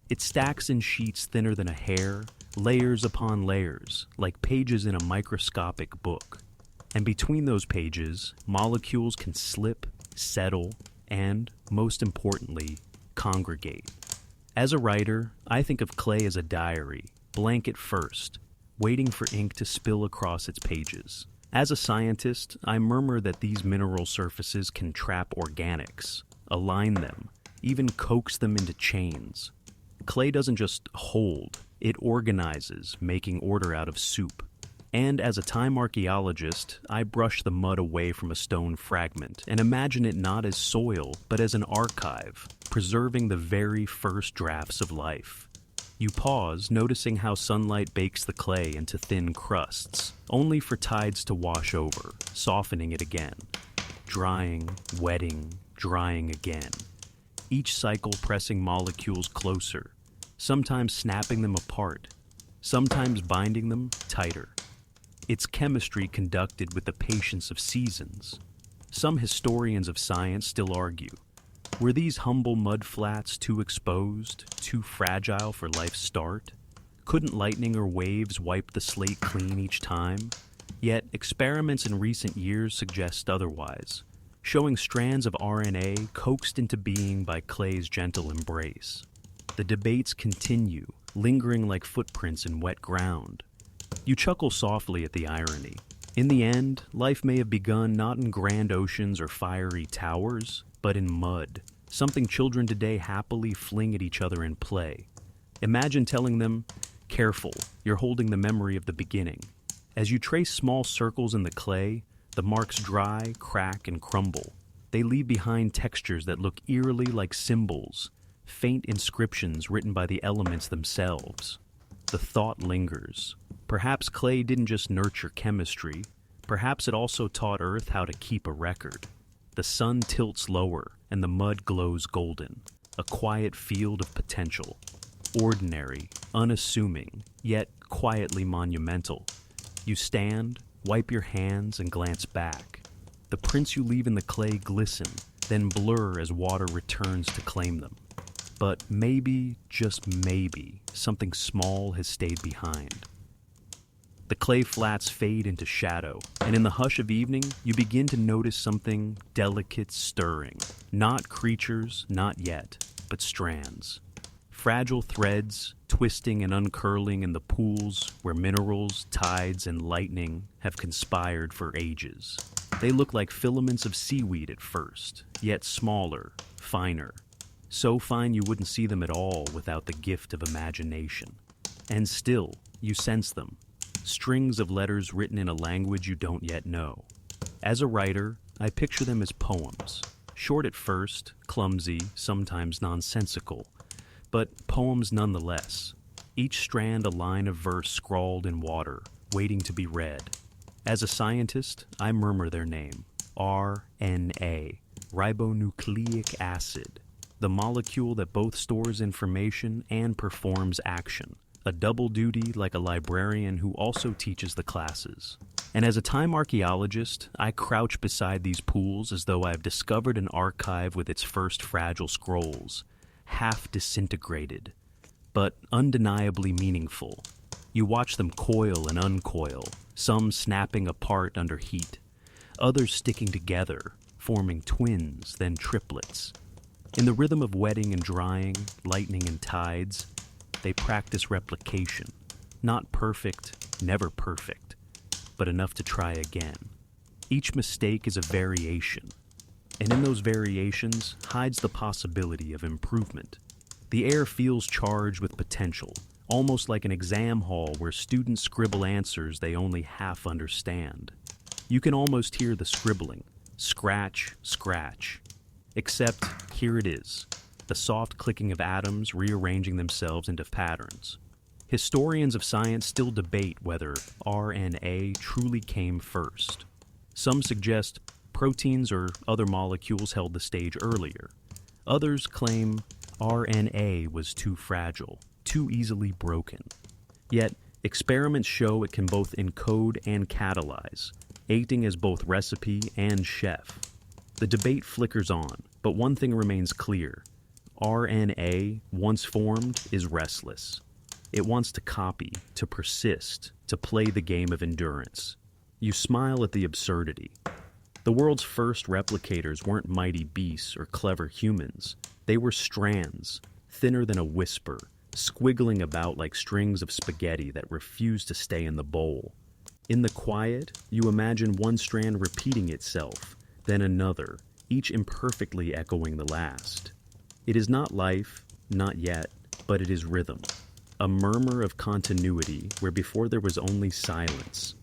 It stacks in sheets thinner than a hair, layers upon layers, like pages in a microscopic book. And between those pages, molecules can slip, settle, and, most importantly, congregate. As a writer, I think of clay as a diary, blank at first, waiting for ink to spill across its pages. As a scientist, I murmur that these mineral surfaces can trap organics, align them, even coax them into chains. Clay doesn't just hold, it organizes, making order out of soup. And as a time archaeologist, I brush the mud away from a stone fragment and imagine it not as soil, but as an archive, preserving the very first drafts of life. You pause, noticing how sunlight bakes the clay into thin crusts, only for tides to wash over, softening it again. Drying, wetting, drying again. Each cycle pressing molecules closer, sometimes snapping them apart, sometimes binding them tighter. It's chemistry conducted with the patience of seasons. Some historians of science still argue, were these humble mudflats too exposed, too fragile for life's start? Couldn't lightning or waves wipe the slate clean each time? Yet experiments in recent years suggest otherwise, showing strands of RNA coaxed into being by clay's gentle embrace. The debates continue, lingering like footprints in wet ground. You chuckle softly at the irony. In the end, life may have begun not in grand oceans or fiery towers, but in mud, something children today happily fling at each other in play. Imagine telling them, "Careful, you're holding the memory of the beginning." As you trace small circles in the clay, the marks dry, crack, and crumble. They leave behind textures that look eerily like symbols, faint inscriptions written by the elements themselves. The thought lingers. Perhaps clay didn't just nurture chemistry, perhaps it also taught Earth how to keep a record. The sun tilts lower, and the mud glows golden, a quiet field of potential. Ordinary, unassuming, yet quietly monumental. You stand, wipe your hands, and glance back. The prints you leave in the clay glisten, then blur as water returns to claim them. But maybe, just maybe, something small has stayed behind. The clay flats fade into shadow, and in the hush of evening, you begin to notice something delicate stirring. Not creatures, not yet, but strands. Fragile threads, twisting and uncurling in the pools where minerals, tides, and lightning have conspired for ages. They look like filaments of seaweed at first, yet smaller, finer. So fine you wouldn't see them at all without the gift of imagination. And still, you sense them. Strings of letters written in a language you don't yet know. As a writer, I picture them as poems. Short at first, clumsy, sometimes nonsensical, but poems nonetheless. Each strand a line of verse scrawled in water, waiting to be read. As a scientist, I murmur their name. RNA, ribonucleic acid, the molecule that both stores information and performs action. A double duty like a librarian who also teaches the classes. And as a time archaeologist, I crouch beside these pools as though I've discovered an archive with its first fragile scrolls, half disintegrated, but undeniably meaningful. You watch them coil and uncoil, some snapping apart under heat, others sticking together, forming twins, then triplets. In the rhythm of wetting and drying, lightning and tides, they practice replication. Not perfect, never perfect, but enough to try again. Each mistake is a variation, and in those variations hides the possibility of improvement. The air feels charged with potential, almost like an exam hall where students scribble answers they only half understand. You can almost hear the scribbling, scratch, scratch. Except here it is, the soft clicking of atoms rearranging themselves into patterns. Historians of science still debate whether RNA truly came first. Some suggest proteins or other molecules held the stage earlier. Others claim RNA was too fragile, too easily broken. Yet, experiments show it can both encode and catalyze, acting as both recipe and chef. The debate flickers on, but one thing remains clear. RNA, once formed, is restless. It wants to copy, to persist, to play the game of endurance. You smile at the absurdity. The world's first replicators weren't mighty beasts or clever humans. They were strands, thinner than a whisper, squiggling about like strings of spaghetti that refused to stay in the bowl. In the quiet, you imagine one strand repeating itself, then another, each imperfectly echoing the last. It is not life, not yet, but it is rhythm. A murmur of continuity where before there was only silence.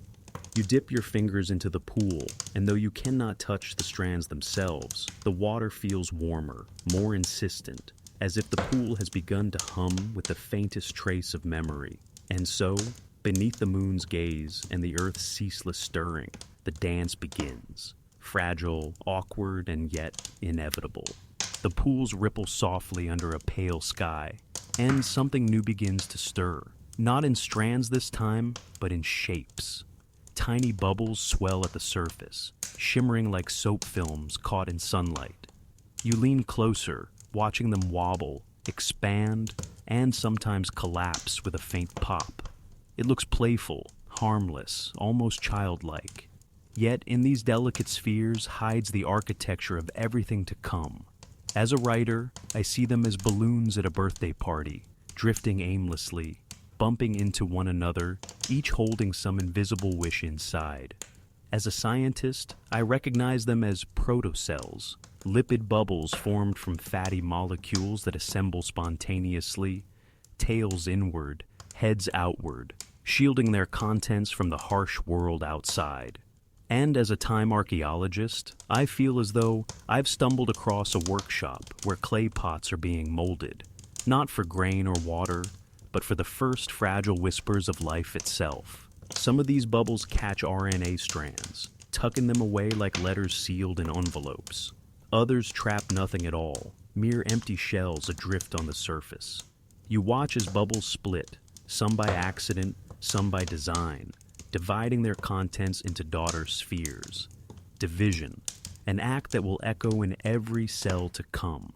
You dip your fingers into the pool, and though you cannot touch the strands themselves, the water feels warmer, more insistent, as if the pool has begun to hum with the faintest trace of memory. And so, beneath the moon's gaze and the earth's ceaseless stirring, the dance begins. Fragile, awkward, and yet inevitable. The pools ripple softly under a pale sky, and something new begins to stir. Not in strands this time, but in shapes. Tiny bubbles swell at the surface, shimmering like soap films caught in sunlight. You lean closer, watching them wobble, expand, and sometimes collapse with a faint pop. It looks playful, harmless, almost childlike. Yet in these delicate spheres hides the architecture of everything to come. As a writer, I see them as balloons at a birthday party, drifting aimlessly, bumping into one another, each holding some invisible wish inside. As a scientist, I recognize them as protocells, lipid bubbles formed from fatty molecules that assemble spontaneously, tails inward, heads outward, shielding their contents from the harsh world outside. And as a time archaeologist, I feel as though I've stumbled across a workshop where clay pots are being molded, not for grain or water, but for the first fragile whispers of life itself. Some of these bubbles catch RNA strands, tucking them away like letters sealed in envelopes. Others trap nothing at all, mere empty shells adrift on the surface. You watch as bubbles split, some by accident, some by design, dividing their contents into daughter spheres. Division, an act that will echo in every cell to come.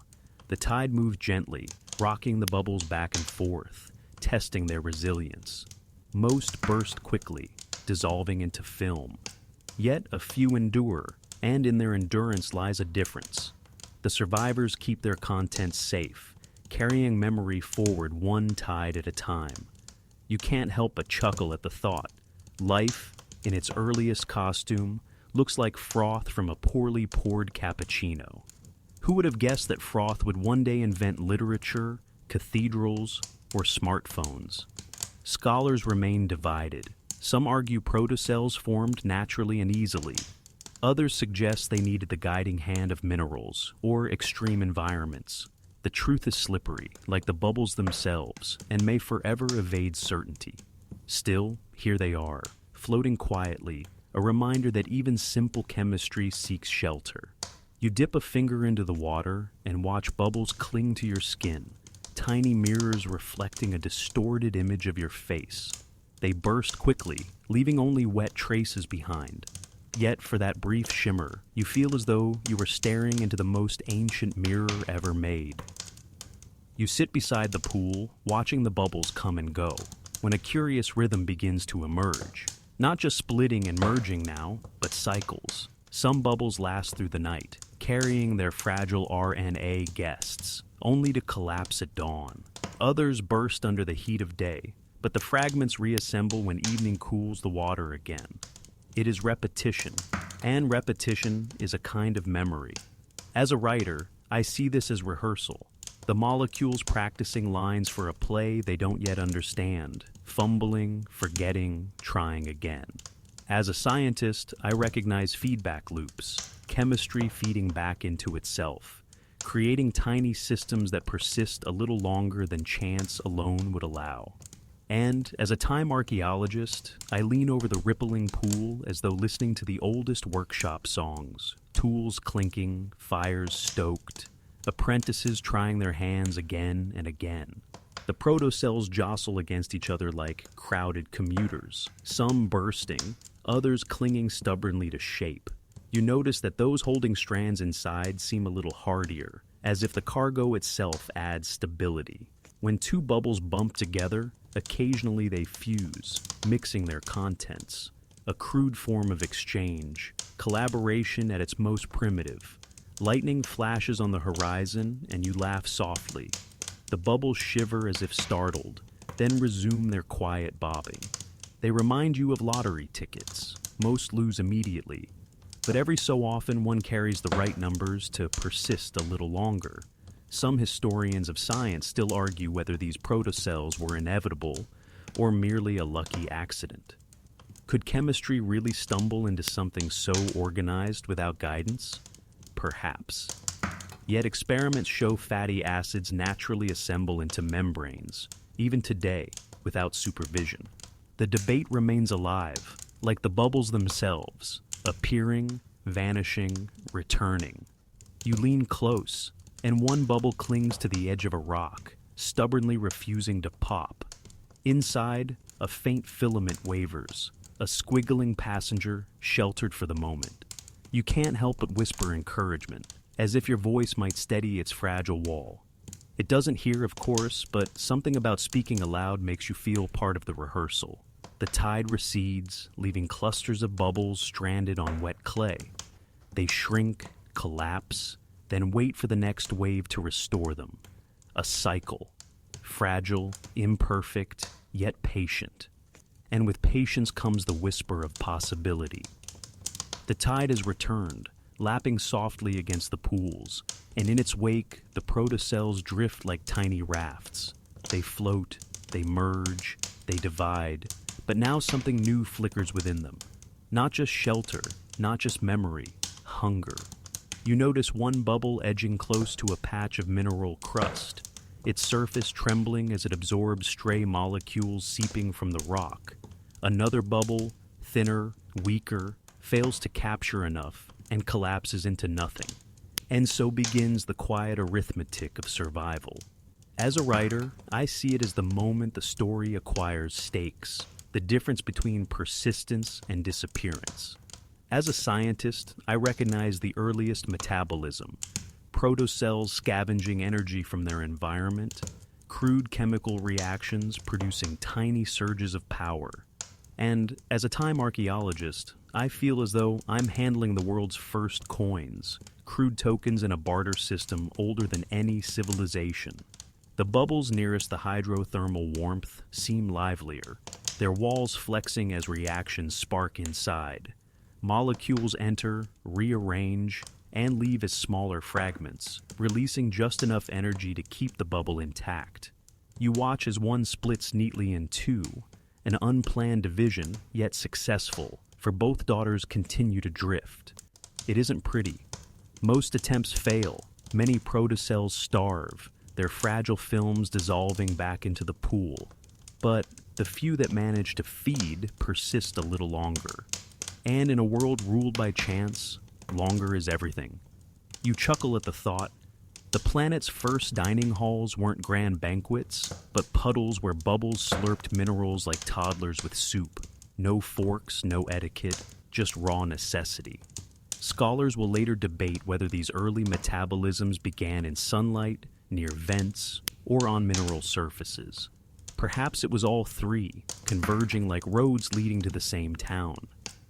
The tide moves gently, rocking the bubbles back and forth, testing their resilience. Most burst quickly, dissolving into film. Yet a few endure, and in their endurance lies a difference. The survivors keep their contents safe, carrying memory forward one tide at a time. You can't help but chuckle at the thought. Life, in its earliest costume, looks like froth from a poorly poured cappuccino. Who would have guessed that froth would one day invent literature, cathedrals, or smartphones? Scholars remain divided. Some argue protocells formed naturally and easily. Others suggest they needed the guiding hand of minerals or extreme environments. The truth is slippery, like the bubbles themselves, and may forever evade certainty. Still, here they are, floating quietly, a reminder that even simple chemistry seeks shelter. You dip a finger into the water and watch bubbles cling to your skin, tiny mirrors reflecting a distorted image of your face. They burst quickly, leaving only wet traces behind. Yet for that brief shimmer, you feel as though you were staring into the most ancient mirror ever made. You sit beside the pool, watching the bubbles come and go, when a curious rhythm begins to emerge. Not just splitting and merging now, but cycles. Some bubbles last through the night, carrying their fragile RNA guests, only to collapse at dawn. Others burst under the heat of day, but the fragments reassemble when evening cools the water again. It is repetition, and repetition is a kind of memory. As a writer, I see this as rehearsal. The molecules practicing lines for a play they don't yet understand, fumbling, forgetting, trying again. As a scientist, I recognize feedback loops, chemistry feeding back into itself, creating tiny systems that persist a little longer than chance alone would allow. And as a time archaeologist, I lean over the rippling pool as though listening to the oldest workshop songs, tools clinking, fires stoked, apprentices trying their hands again and again. The protocells jostle against each other like crowded commuters, some bursting, others clinging stubbornly to shape. You notice that those holding strands inside seem a little hardier, as if the cargo itself adds stability. When two bubbles bump together, occasionally they fuse, mixing their contents. A crude form of exchange, collaboration at its most primitive. Lightning flashes on the horizon, and you laugh softly. The bubbles shiver as if startled, then resume their quiet bobbing. They remind you of lottery tickets. Most lose immediately, but every so often one carries the right numbers to persist a little longer. Some historians of science still argue whether these protocells were inevitable or merely a lucky accident. Could chemistry really stumble into something so organized without guidance? Perhaps. Yet experiments show fatty acids naturally assemble into membranes, even today, without supervision. The debate remains alive, like the bubbles themselves, appearing, vanishing, returning. You lean close, and one bubble clings to the edge of a rock, stubbornly refusing to pop. Inside, a faint filament wavers, a squiggling passenger sheltered for the moment. You can't help but whisper encouragement, as if your voice might steady its fragile wall. It doesn't hear, of course, but something about speaking aloud makes you feel part of the rehearsal. The tide recedes, leaving clusters of bubbles stranded on wet clay. They shrink, collapse, then wait for the next wave to restore them. A cycle. Fragile, imperfect, yet patient. And with patience comes the whisper of possibility. The tide has returned, lapping softly against the pools, and in its wake, the protocells drift like tiny rafts. They float, they merge, they divide, but now something new flickers within them. Not just shelter, not just memory, hunger. You notice one bubble edging close to a patch of mineral crust, its surface trembling as it absorbs stray molecules seeping from the rock. Another bubble, thinner, weaker, fails to capture enough and collapses into nothing. And so begins the quiet arithmetic of survival. As a writer, I see it as the moment the story acquires stakes, the difference between persistence and disappearance. As a scientist, I recognize the earliest metabolism, protocells scavenging energy from their environment, crude chemical reactions producing tiny surges of power. And as a time archaeologist, I feel as though I'm handling the world's first coins, crude tokens in a barter system older than any civilization. The bubbles nearest the hydrothermal warmth seem livelier, their walls flexing as reactions spark inside. Molecules enter, rearrange, and leave as smaller fragments, releasing just enough energy to keep the bubble intact. You watch as one splits neatly in two, an unplanned division, yet successful, for both daughters continue to drift. It isn't pretty. Most attempts fail, many protocells starve, their fragile films dissolving back into the pool. But the few that manage to feed persist a little longer. And in a world ruled by chance, longer is everything. You chuckle at the thought. The planet's first dining halls weren't grand banquets, but puddles where bubbles slurped minerals like toddlers with soup. No forks, no etiquette, just raw necessity. Scholars will later debate whether these early metabolisms began in sunlight, near vents, or on mineral surfaces. Perhaps it was all three, converging like roads leading to the same town.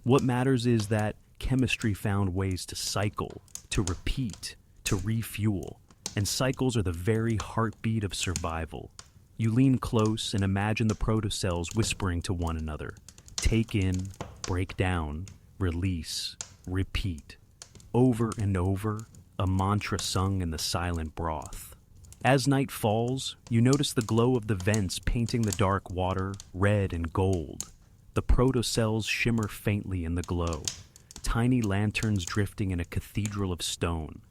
What matters is that chemistry found ways to cycle, to repeat, to refuel, and cycles are the very heartbeat of survival. You lean close and imagine the protocells whispering to one another. Take in, break down, release, repeat. Over and over, a mantra sung in the silent broth. As night falls, you notice the glow of the vents painting the dark water red and gold. The protocells shimmer faintly in the glow, tiny lanterns drifting in a cathedral of stone.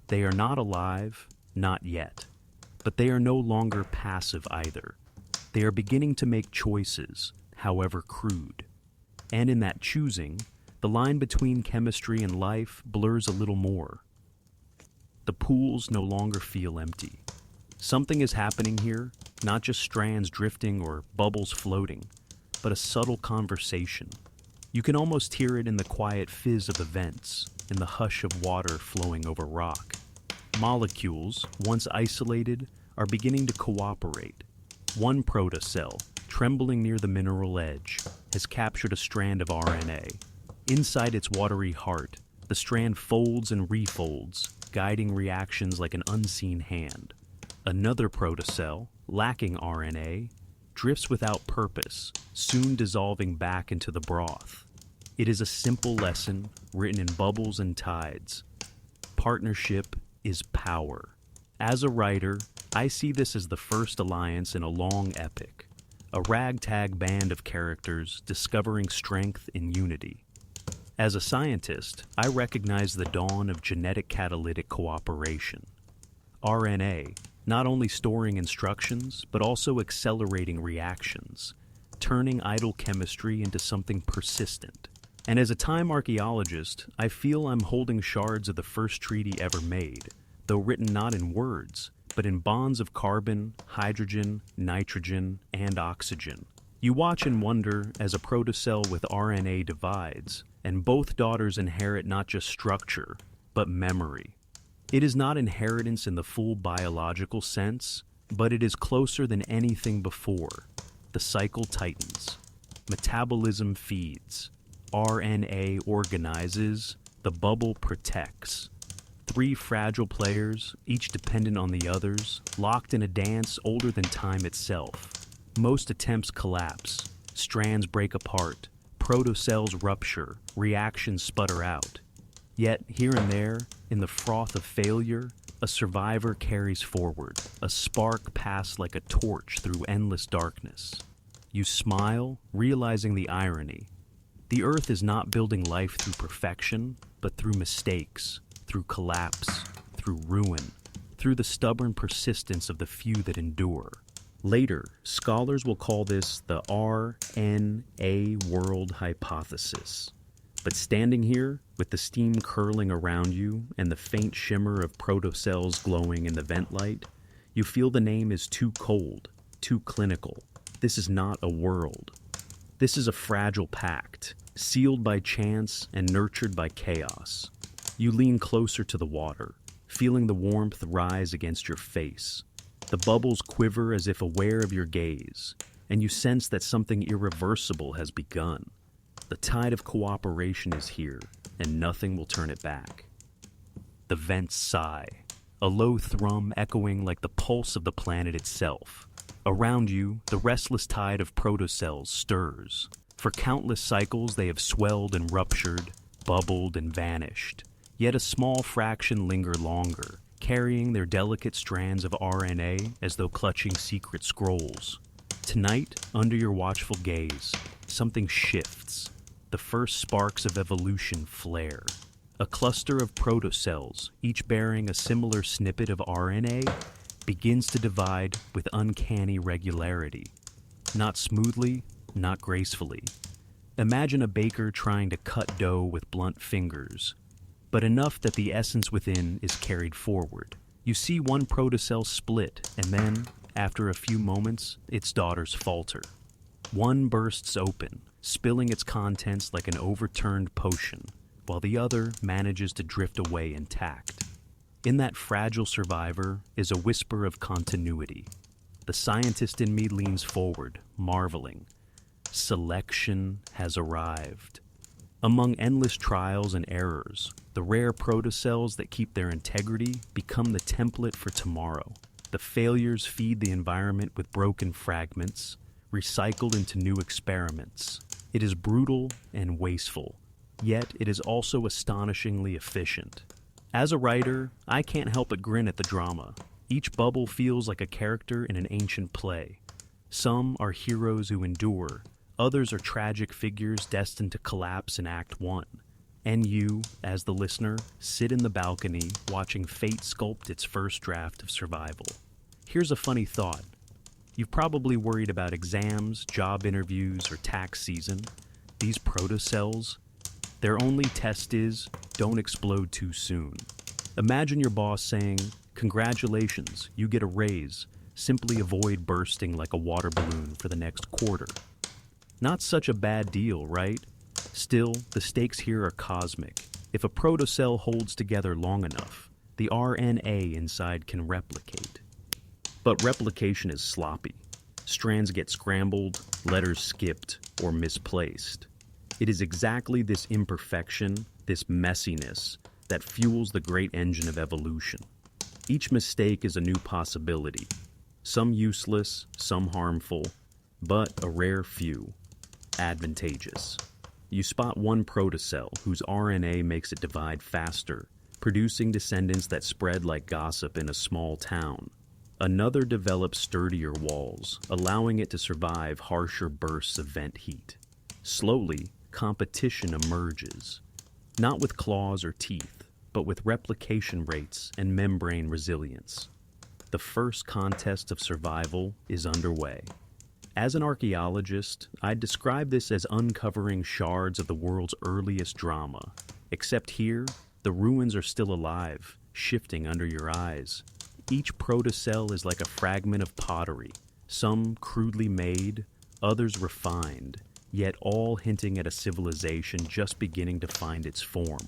They are not alive, not yet. But they are no longer passive either. They are beginning to make choices, however crude. And in that choosing, the line between chemistry and life blurs a little more. The pools no longer feel empty. Something is happening here, not just strands drifting or bubbles floating, but a subtle conversation. You can almost hear it in the quiet fizz of the vents, in the hush of water flowing over rock. Molecules, once isolated, are beginning to cooperate. One protocell, trembling near the mineral edge, has captured a strand of RNA. Inside its watery heart, the strand folds and refolds, guiding reactions like an unseen hand. Another protocell, lacking RNA, drifts without purpose, soon dissolving back into the broth. It is a simple lesson written in bubbles and tides. Partnership is power. As a writer, I see this as the first alliance in a long epic, a ragtag band of characters discovering strength in unity. As a scientist, I recognize the dawn of genetic catalytic cooperation. RNA, not only storing instructions, but also accelerating reactions, turning idle chemistry into something persistent. And as a time archaeologist, I feel I'm holding shards of the first treaty ever made, though written not in words, but in bonds of carbon, hydrogen, nitrogen, and oxygen. You watch and wonder as a protocell with RNA divides, and both daughters inherit not just structure, but memory. It is not inheritance in the full biological sense, but it is closer than anything before. The cycle tightens. Metabolism feeds. RNA organizes. The bubble protects. Three fragile players, each dependent on the others, locked in a dance older than time itself. Most attempts collapse. Strands break apart. Protocells rupture. Reactions sputter out. Yet, here and there, in the froth of failure, a survivor carries forward, a spark passed like a torch through endless darkness. You smile, realizing the irony. The Earth is not building life through perfection, but through mistakes, through collapse, through ruin, through the stubborn persistence of the few that endure. Later, scholars will call this the RNA world hypothesis. But standing here, with the steam curling around you and the faint shimmer of protocells glowing in the vent light, you feel the name is too cold, too clinical. This is not a world. This is a fragile pact, sealed by chance and nurtured by chaos. You lean closer to the water, feeling the warmth rise against your face. The bubbles quiver as if aware of your gaze, and you sense that something irreversible has begun. The tide of cooperation is here, and nothing will turn it back. The vents sigh, a low thrum echoing like the pulse of the planet itself. Around you, the restless tide of protocells stirs. For countless cycles, they have swelled and ruptured, bubbled and vanished. Yet a small fraction linger longer, carrying their delicate strands of RNA as though clutching secret scrolls. Tonight, under your watchful gaze, something shifts. The first sparks of evolution flare. A cluster of protocells, each bearing a similar snippet of RNA, begins to divide with uncanny regularity. Not smoothly, not gracefully. Imagine a baker trying to cut dough with blunt fingers, but enough that the essence within is carried forward. You see one protocell split, and then, after a few moments, its daughters falter. One bursts open, spilling its contents like an overturned potion, while the other manages to drift away intact. In that fragile survivor is a whisper of continuity. The scientist in me leans forward, marveling. Selection has arrived. Among endless trials and errors, the rare protocells that keep their integrity become the template for tomorrow. The failures feed the environment with broken fragments, recycled into new experiments. It is brutal and wasteful, yet it is also astonishingly efficient. As a writer, I can't help but grin at the drama. Each bubble feels like a character in an ancient play. Some are heroes who endure, others are tragic figures destined to collapse in Act 1. And you, as the listener, sit in the balcony watching fate sculpt its first draft of survival. Here's a funny thought. You've probably worried about exams, job interviews, or tax season. These protocells, their only test is, don't explode too soon. Imagine your boss saying, "Congratulations, you get a raise. Simply avoid bursting like a water balloon for the next quarter." Not such a bad deal, right? Still, the stakes here are cosmic. If a protocell holds together long enough, the RNA inside can replicate. But replication is sloppy. Strands get scrambled, letters skipped, or misplaced. It is exactly this imperfection, this messiness, that fuels the great engine of evolution. Each mistake is a new possibility. Some useless, some harmful, but a rare few. Advantageous. You spot one protocell whose RNA makes it divide faster, producing descendants that spread like gossip in a small town. Another develops sturdier walls, allowing it to survive harsher bursts of vent heat. Slowly, competition emerges, not with claws or teeth, but with replication rates and membrane resilience. The first contest of survival is underway. As an archaeologist, I'd describe this as uncovering shards of the world's earliest drama. Except here, the ruins are still alive, shifting under your eyes. Each protocell is like a fragment of pottery, some crudely made, others refined, yet all hinting at a civilization just beginning to find its form.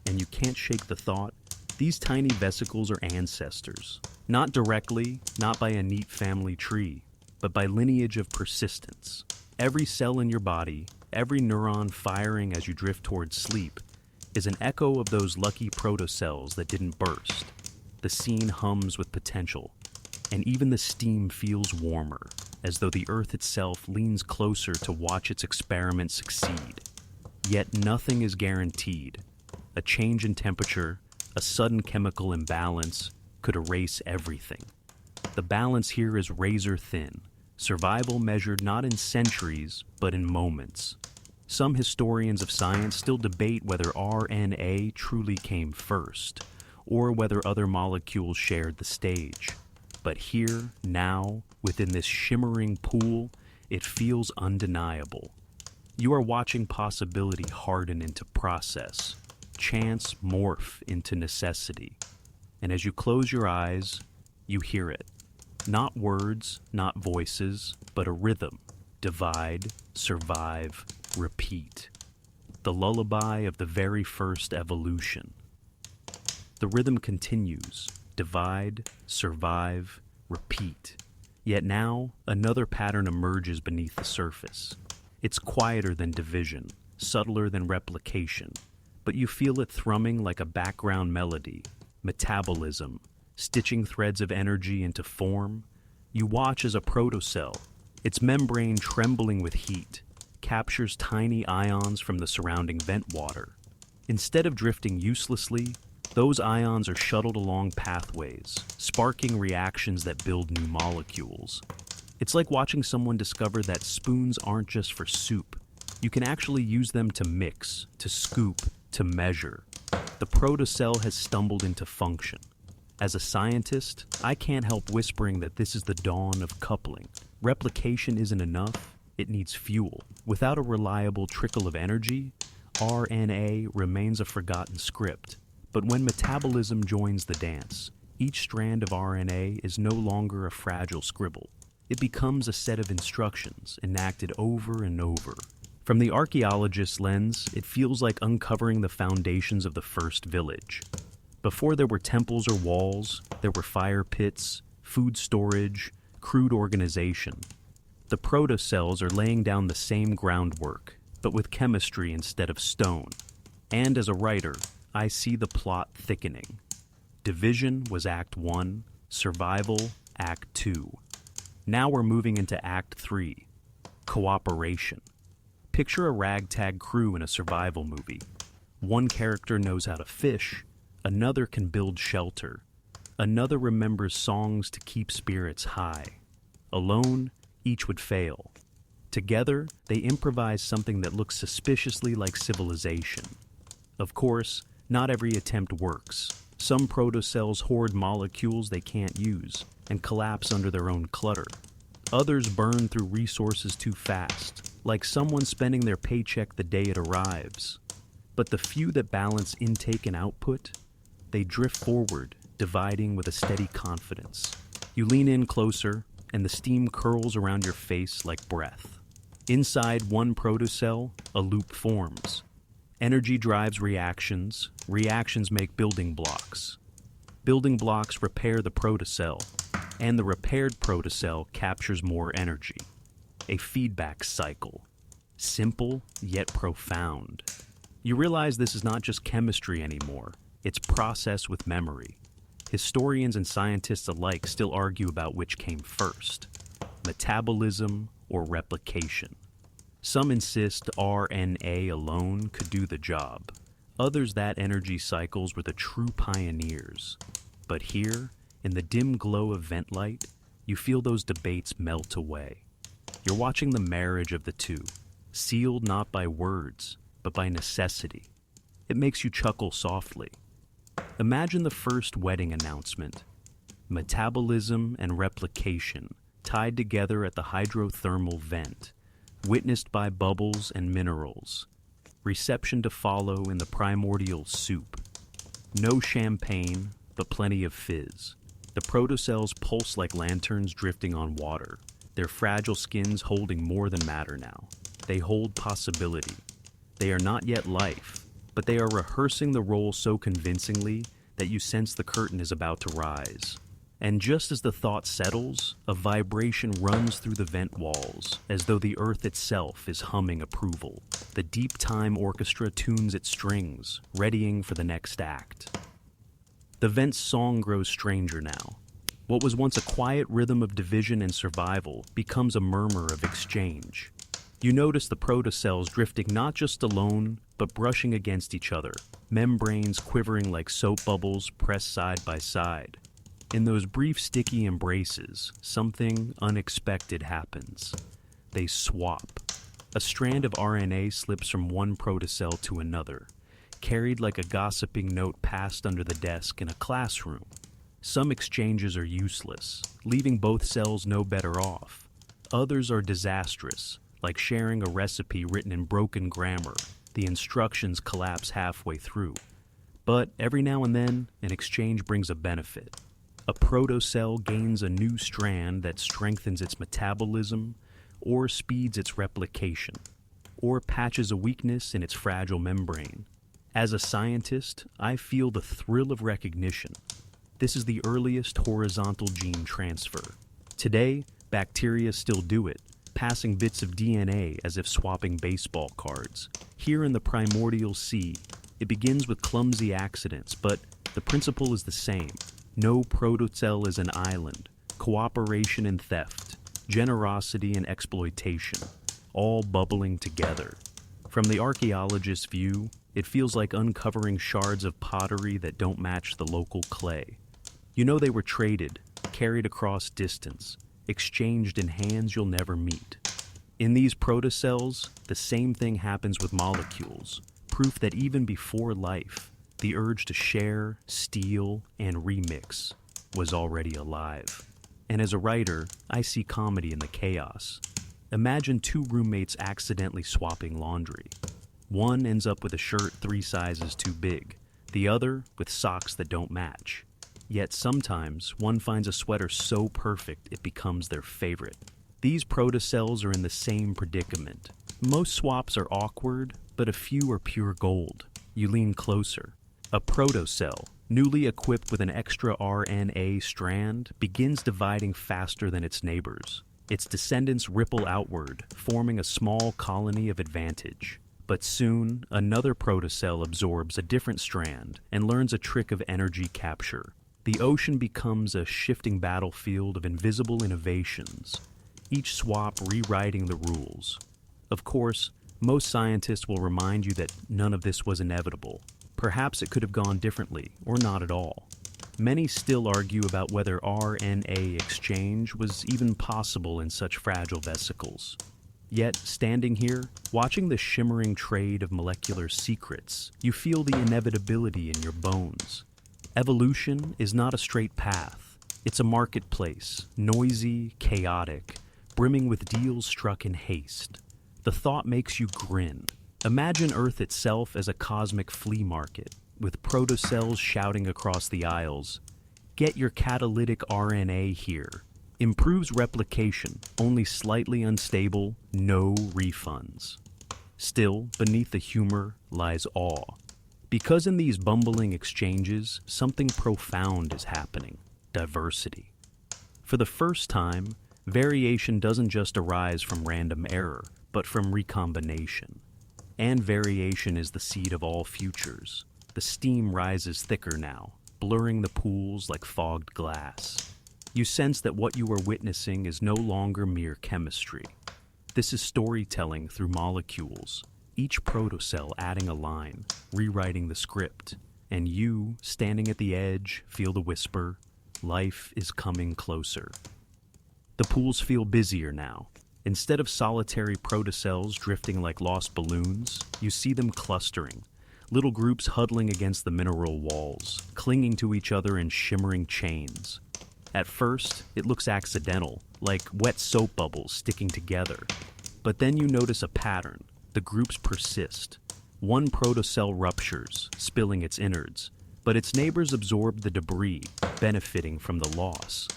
And you can't shake the thought, these tiny vesicles are ancestors. Not directly, not by a neat family tree, but by lineage of persistence. Every cell in your body, every neuron firing as you drift towards sleep, is an echo of those lucky protocells that didn't burst. The scene hums with potential, and even the steam feels warmer, as though the Earth itself leans closer to watch its experiment succeed. Yet nothing is guaranteed. A change in temperature, a sudden chemical imbalance, could erase everything. The balance here is razor thin, survival measured not in centuries, but in moments. Some historians of science still debate whether RNA truly came first, or whether other molecules shared the stage. But here, now, within this shimmering pool, it feels undeniable. You are watching possibility harden into process, chance morph into necessity. And as you close your eyes, you hear it. Not words, not voices, but a rhythm. Divide, survive, repeat. The lullaby of the very first evolution. The rhythm continues. Divide, survive, repeat. Yet now, another pattern emerges beneath the surface. It's quieter than division, subtler than replication, but you feel it thrumming like a background melody. Metabolism, stitching threads of energy into form. You watch as a protocell, its membrane trembling with heat, captures tiny ions from the surrounding vent water. Instead of drifting uselessly, those ions are shuttled along pathways, sparking reactions that build new molecules. It's like watching someone discover that spoons aren't just for soup. You can actually use them to mix, to scoop, to measure. The protocell has stumbled into function. As a scientist, I can't help whispering that this is the dawn of coupling. Replication isn't enough, it needs fuel. Without a reliable trickle of energy, RNA remains a forgotten script. But when metabolism joins the dance, each strand of RNA is no longer a fragile scribble. It becomes a set of instructions enacted over and over. From the archaeologist's lens, it feels like uncovering the foundations of the first village. Before there were temples or walls, there were fire pits, food storage, crude organization. The protocells are laying down the same groundwork, but with chemistry instead of stone. And as a writer, I see the plot thickening. Division was Act 1, survival, Act 2. Now we're moving into Act 3, cooperation. Picture a ragtag crew in a survival movie. One character knows how to fish, another can build shelter, another remembers songs to keep spirits high. Alone, each would fail. Together, they improvise something that looks suspiciously like civilization. Of course, not every attempt works. Some protocells hoard molecules they can't use and collapse under their own clutter. Others burn through resources too fast, like someone spending their paycheck the day it arrives. But the few that balance intake and output, they drift forward, dividing with a steady confidence. You lean in closer, and the steam curls around your face like breath. Inside one protocell, a loop forms. Energy drives reactions, reactions make building blocks. Building blocks repair the protocell, and the repaired protocell captures more energy. A feedback cycle. Simple, yet profound. You realize this is not just chemistry anymore, it's process with memory. Historians and scientists alike still argue about which came first, metabolism or replication. Some insist RNA alone could do the job. Others that energy cycles were the true pioneers. But here, in the dim glow of vent light, you feel those debates melt away. You're watching the marriage of the two, sealed not by words, but by necessity. It makes you chuckle softly. Imagine the first wedding announcement. Metabolism and replication tied together at the hydrothermal vent, witnessed by bubbles and minerals. Reception to follow in the primordial soup. No champagne, but plenty of fizz. The protocells pulse like lanterns drifting on water, their fragile skins holding more than matter now. They hold possibility. They are not yet life, but they are rehearsing the role so convincingly that you sense the curtain is about to rise. And just as the thought settles, a vibration runs through the vent walls, as though the earth itself is humming approval. The deep time orchestra tunes its strings, readying for the next act. The vent's song grows stranger now. What was once a quiet rhythm of division and survival becomes a murmur of exchange. You notice the protocells drifting not just alone, but brushing against each other, membranes quivering like soap bubbles pressed side by side. In those brief sticky embraces, something unexpected happens. They swap. A strand of RNA slips from one protocell to another, carried like a gossiping note passed under the desk in a classroom. Some exchanges are useless, leaving both cells no better off. Others are disastrous, like sharing a recipe written in broken grammar. The instructions collapse halfway through. But every now and then, an exchange brings a benefit. A protocell gains a new strand that strengthens its metabolism, or speeds its replication, or patches a weakness in its fragile membrane. As a scientist, I feel the thrill of recognition. This is the earliest horizontal gene transfer. Today, bacteria still do it, passing bits of DNA as if swapping baseball cards. Here in the Primordial Sea, it begins with clumsy accidents, but the principle is the same. No protocell is an island. Cooperation and theft, generosity and exploitation, all bubbling together. From the archaeologist's view, it feels like uncovering shards of pottery that don't match the local clay. You know they were traded, carried across distance, exchanged in hands you'll never meet. In these protocells, the same thing happens with molecules, proof that even before life, the urge to share, steal, and remix was already alive. And as a writer, I see comedy in the chaos. Imagine two roommates accidentally swapping laundry. One ends up with a shirt 3 sizes too big, the other with socks that don't match. Yet sometimes one finds a sweater so perfect it becomes their favorite. These protocells are in the same predicament. Most swaps are awkward, but a few are pure gold. You lean closer. A protocell, newly equipped with an extra RNA strand, begins dividing faster than its neighbors. Its descendants ripple outward, forming a small colony of advantage. But soon, another protocell absorbs a different strand and learns a trick of energy capture. The ocean becomes a shifting battlefield of invisible innovations, each swap rewriting the rules. Of course, most scientists will remind you that none of this was inevitable. Perhaps it could have gone differently, or not at all. Many still argue about whether RNA exchange was even possible in such fragile vesicles. Yet, standing here, watching the shimmering trade of molecular secrets, you feel the inevitability in your bones. Evolution is not a straight path. It's a marketplace, noisy, chaotic, brimming with deals struck in haste. The thought makes you grin. Imagine Earth itself as a cosmic flea market, with protocells shouting across the aisles, "Get your catalytic RNA here." Improves replication, only slightly unstable, no refunds. Still, beneath the humor lies awe. Because in these bumbling exchanges, something profound is happening: diversity. For the first time, variation doesn't just arise from random error, but from recombination. And variation is the seed of all futures. The steam rises thicker now, blurring the pools like fogged glass. You sense that what you are witnessing is no longer mere chemistry. This is storytelling through molecules, each protocell adding a line, rewriting the script. And you, standing at the edge, feel the whisper, life is coming closer. The pools feel busier now. Instead of solitary protocells drifting like lost balloons, you see them clustering, little groups huddling against the mineral walls, clinging to each other in shimmering chains. At first, it looks accidental, like wet soap bubbles sticking together. But then you notice a pattern. The groups persist. One protocell ruptures, spilling its innards, but its neighbors absorb the debris, benefiting from the loss.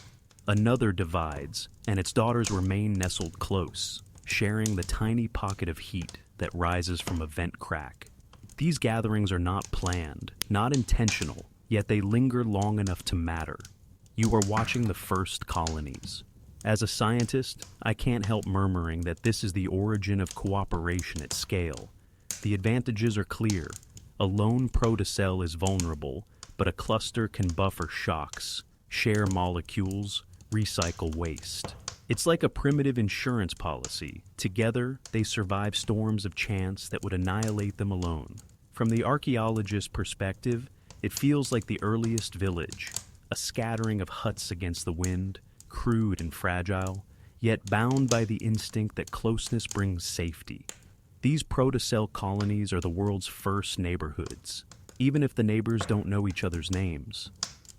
Another divides, and its daughters remain nestled close, sharing the tiny pocket of heat that rises from a vent crack. These gatherings are not planned, not intentional, yet they linger long enough to matter. You are watching the first colonies. As a scientist, I can't help murmuring that this is the origin of cooperation at scale. The advantages are clear. A lone protocell is vulnerable, but a cluster can buffer shocks, share molecules, recycle waste. It's like a primitive insurance policy. Together, they survive storms of chance that would annihilate them alone. From the archaeologist's perspective, it feels like the earliest village, a scattering of huts against the wind, crude and fragile, yet bound by the instinct that closeness brings safety. These protocell colonies are the world's first neighborhoods, even if the neighbors don't know each other's names.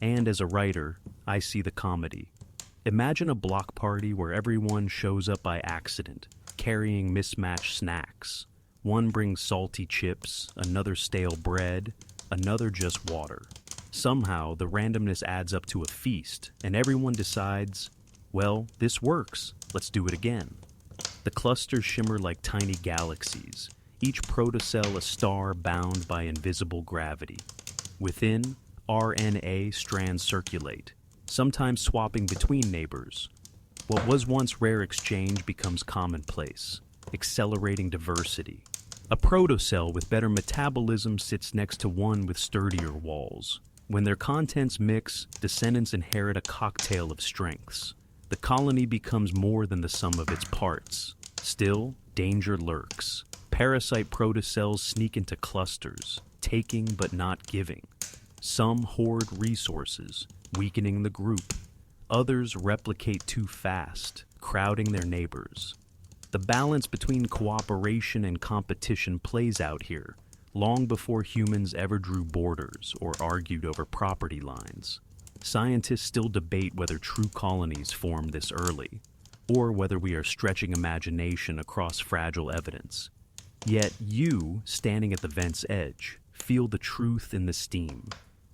And as a writer, I see the comedy. Imagine a block party where everyone shows up by accident, carrying mismatched snacks. One brings salty chips, another stale bread, another just water. Somehow, the randomness adds up to a feast, and everyone decides, well, this works, let's do it again. The clusters shimmer like tiny galaxies, each protocell a star bound by invisible gravity. Within, RNA strands circulate, sometimes swapping between neighbors. What was once rare exchange becomes commonplace, accelerating diversity. A protocell with better metabolism sits next to one with sturdier walls. When their contents mix, descendants inherit a cocktail of strengths. The colony becomes more than the sum of its parts. Still, danger lurks. Parasite protocells sneak into clusters, taking but not giving. Some hoard resources, weakening the group. Others replicate too fast, crowding their neighbors. The balance between cooperation and competition plays out here, long before humans ever drew borders or argued over property lines. Scientists still debate whether true colonies formed this early, or whether we are stretching imagination across fragile evidence. Yet you, standing at the vent's edge, feel the truth in the steam.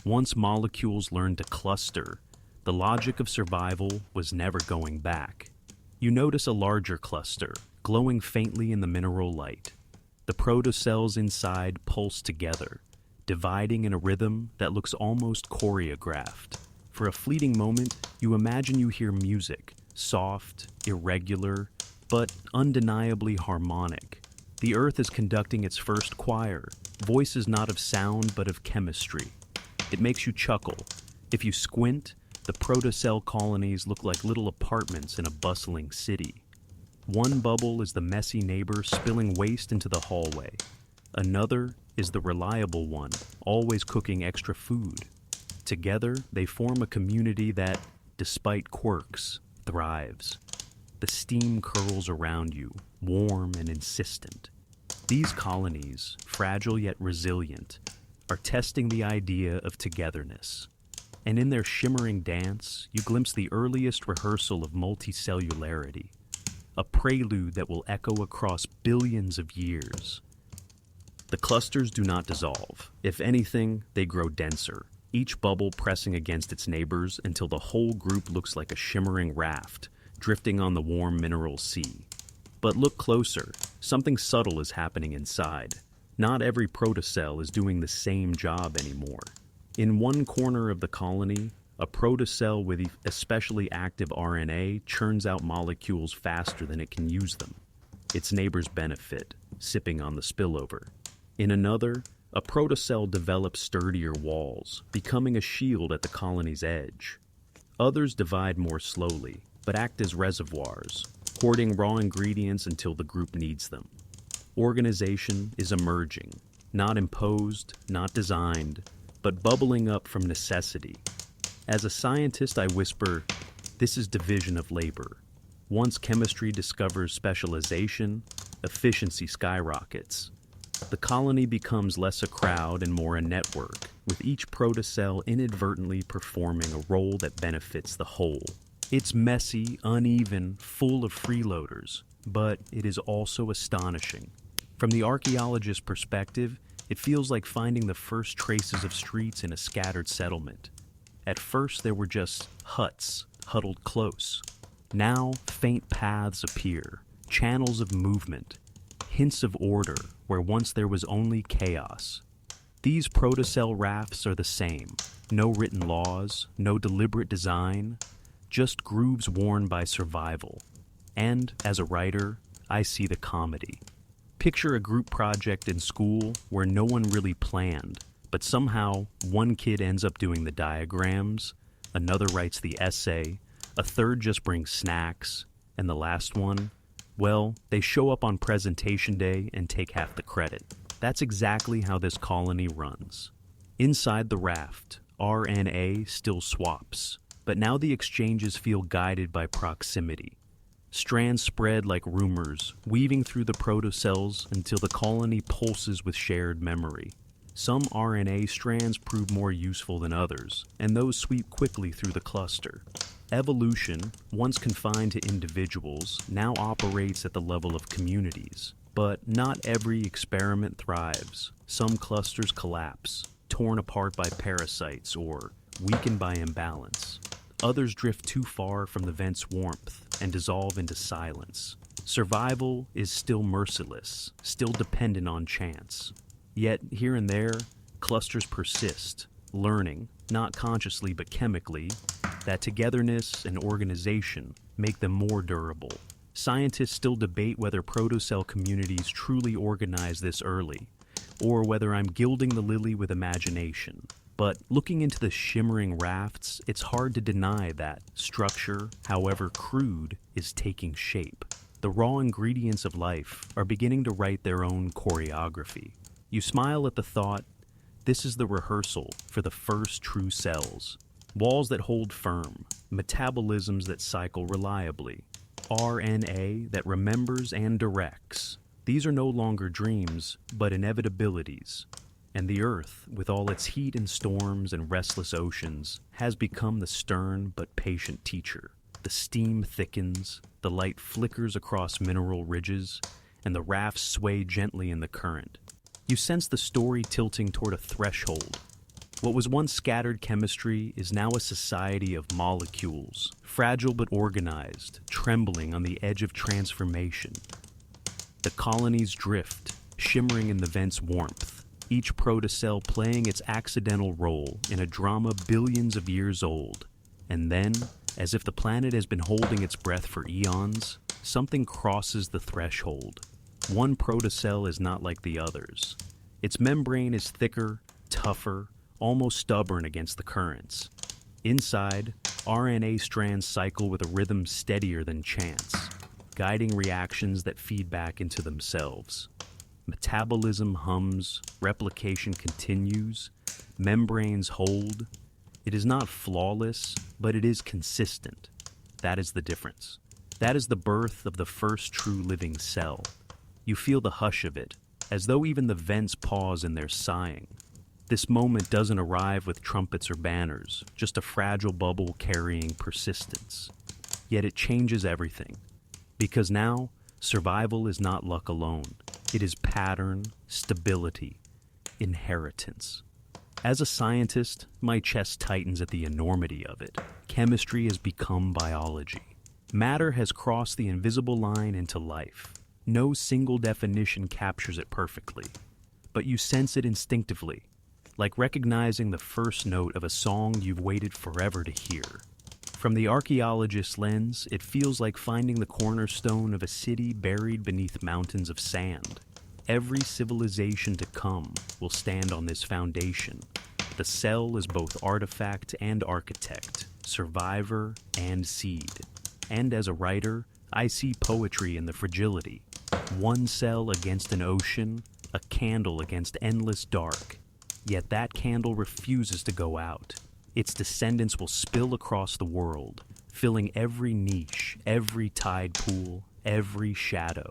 Once molecules learned to cluster, the logic of survival was never going back. You notice a larger cluster, glowing faintly in the mineral light. The protocells inside pulse together, dividing in a rhythm that looks almost choreographed. For a fleeting moment, you imagine you hear music, soft, irregular, but undeniably harmonic. The Earth is conducting its first choir, voices not of sound but of chemistry. It makes you chuckle. If you squint, the protocell colonies look like little apartments in a bustling city. One bubble is the messy neighbor spilling waste into the hallway. Another is the reliable one, always cooking extra food. Together, they form a community that, despite quirks, thrives. The steam curls around you, warm and insistent. These colonies, fragile yet resilient, are testing the idea of togetherness. And in their shimmering dance, you glimpse the earliest rehearsal of multicellularity, a prelude that will echo across billions of years. The clusters do not dissolve. If anything, they grow denser, each bubble pressing against its neighbors until the whole group looks like a shimmering raft, drifting on the warm mineral sea. But look closer. Something subtle is happening inside. Not every protocell is doing the same job anymore. In one corner of the colony, a protocell with especially active RNA churns out molecules faster than it can use them. Its neighbors benefit, sipping on the spillover. In another, a protocell develops sturdier walls, becoming a shield at the colony's edge. Others divide more slowly, but act as reservoirs, hoarding raw ingredients until the group needs them. Organization is emerging, not imposed, not designed, but bubbling up from necessity. As a scientist, I whisper, this is division of labor. Once chemistry discovers specialization, efficiency skyrockets. The colony becomes less a crowd and more a network, with each protocell inadvertently performing a role that benefits the whole. It's messy, uneven, full of freeloaders, but it is also astonishing. From the archaeologist's perspective, it feels like finding the first traces of streets in a scattered settlement. At first, there were just huts, huddled close. Now, faint paths appear, channels of movement, hints of order where once there was only chaos. These protocell rafts are the same. No written laws, no deliberate design, just grooves worn by survival. And, as a writer, I see the comedy. Picture a group project in school where no one really planned, but somehow one kid ends up doing the diagrams, another writes the essay, a third just brings snacks, and the last one, well, they show up on presentation day and take half the credit. That's exactly how this colony runs. Inside the raft, RNA still swaps, but now the exchanges feel guided by proximity. Strands spread like rumors, weaving through the protocells until the colony pulses with shared memory. Some RNA strands prove more useful than others, and those sweep quickly through the cluster. Evolution, once confined to individuals, now operates at the level of communities. But not every experiment thrives. Some clusters collapse, torn apart by parasites or weakened by imbalance. Others drift too far from the vent's warmth and dissolve into silence. Survival is still merciless, still dependent on chance. Yet, here and there, clusters persist, learning, not consciously but chemically, that togetherness and organization make them more durable. Scientists still debate whether protocell communities truly organize this early, or whether I'm gilding the lily with imagination. But looking into the shimmering rafts, it's hard to deny that structure, however crude, is taking shape. The raw ingredients of life are beginning to write their own choreography. You smile at the thought, this is the rehearsal for the first true cells. Walls that hold firm, metabolisms that cycle reliably, RNA that remembers and directs. These are no longer dreams, but inevitabilities. And the Earth, with all its heat and storms and restless oceans, has become the stern but patient teacher. The steam thickens, the light flickers across mineral ridges, and the rafts sway gently in the current. You sense the story tilting toward a threshold. What was once scattered chemistry is now a society of molecules, fragile but organized, trembling on the edge of transformation. The colonies drift, shimmering in the vent's warmth, each protocell playing its accidental role in a drama billions of years old. And then, as if the planet has been holding its breath for eons, something crosses the threshold. One protocell is not like the others. Its membrane is thicker, tougher, almost stubborn against the currents. Inside, RNA strands cycle with a rhythm steadier than chance, guiding reactions that feed back into themselves. Metabolism hums, replication continues, membranes hold. It is not flawless, but it is consistent. That is the difference. That is the birth of the first true living cell. You feel the hush of it, as though even the vents pause in their sighing. This moment doesn't arrive with trumpets or banners, just a fragile bubble carrying persistence. Yet it changes everything. Because now, survival is not luck alone. It is pattern, stability, inheritance. As a scientist, my chest tightens at the enormity of it. Chemistry has become biology. Matter has crossed the invisible line into life. No single definition captures it perfectly, but you sense it instinctively, like recognizing the first note of a song you've waited forever to hear. From the archaeologist's lens, it feels like finding the cornerstone of a city buried beneath mountains of sand. Every civilization to come will stand on this foundation. The cell is both artifact and architect, survivor and seed. And as a writer, I see poetry in the fragility. One cell against an ocean, a candle against endless dark. Yet that candle refuses to go out. Its descendants will spill across the world, filling every niche, every tide pool, every shadow.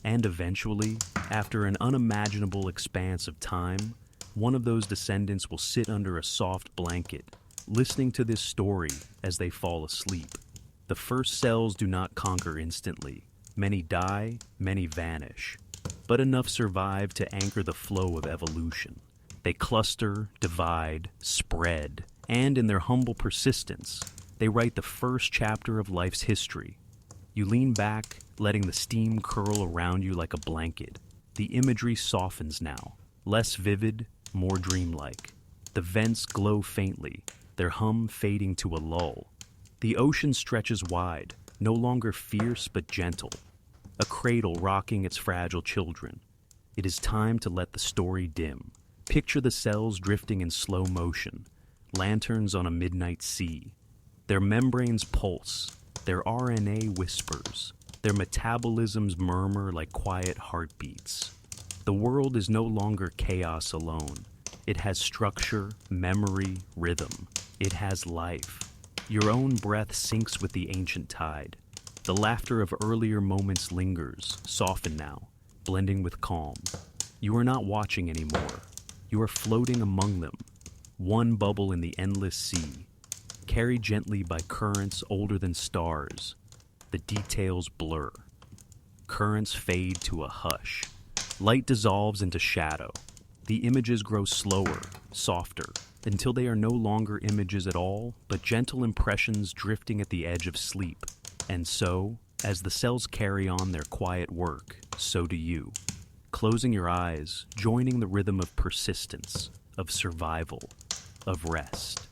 And eventually, after an unimaginable expanse of time, one of those descendants will sit under a soft blanket, listening to this story as they fall asleep. The first cells do not conquer instantly. Many die, many vanish. But enough survive to anchor the flow of evolution. They cluster, divide, spread, and in their humble persistence, they write the first chapter of life's history. You lean back, letting the steam curl around you like a blanket. The imagery softens now, less vivid, more dreamlike. The vents glow faintly, their hum fading to a lull. The ocean stretches wide, no longer fierce but gentle, a cradle rocking its fragile children. It is time to let the story dim. Picture the cells drifting in slow motion, lanterns on a midnight sea. Their membranes pulse, their RNA whispers, their metabolisms murmur like quiet heartbeats. The world is no longer chaos alone. It has structure, memory, rhythm. It has life. Your own breath sinks with the ancient tide. The laughter of earlier moments lingers, softened now, blending with calm. You are not watching anymore. You are floating among them, one bubble in the endless sea, carried gently by currents older than stars. The details blur. Currents fade to a hush. Light dissolves into shadow. The images grow slower, softer, until they are no longer images at all, but gentle impressions drifting at the edge of sleep. And so, as the cells carry on their quiet work, so do you. Closing your eyes, joining the rhythm of persistence, of survival, of rest.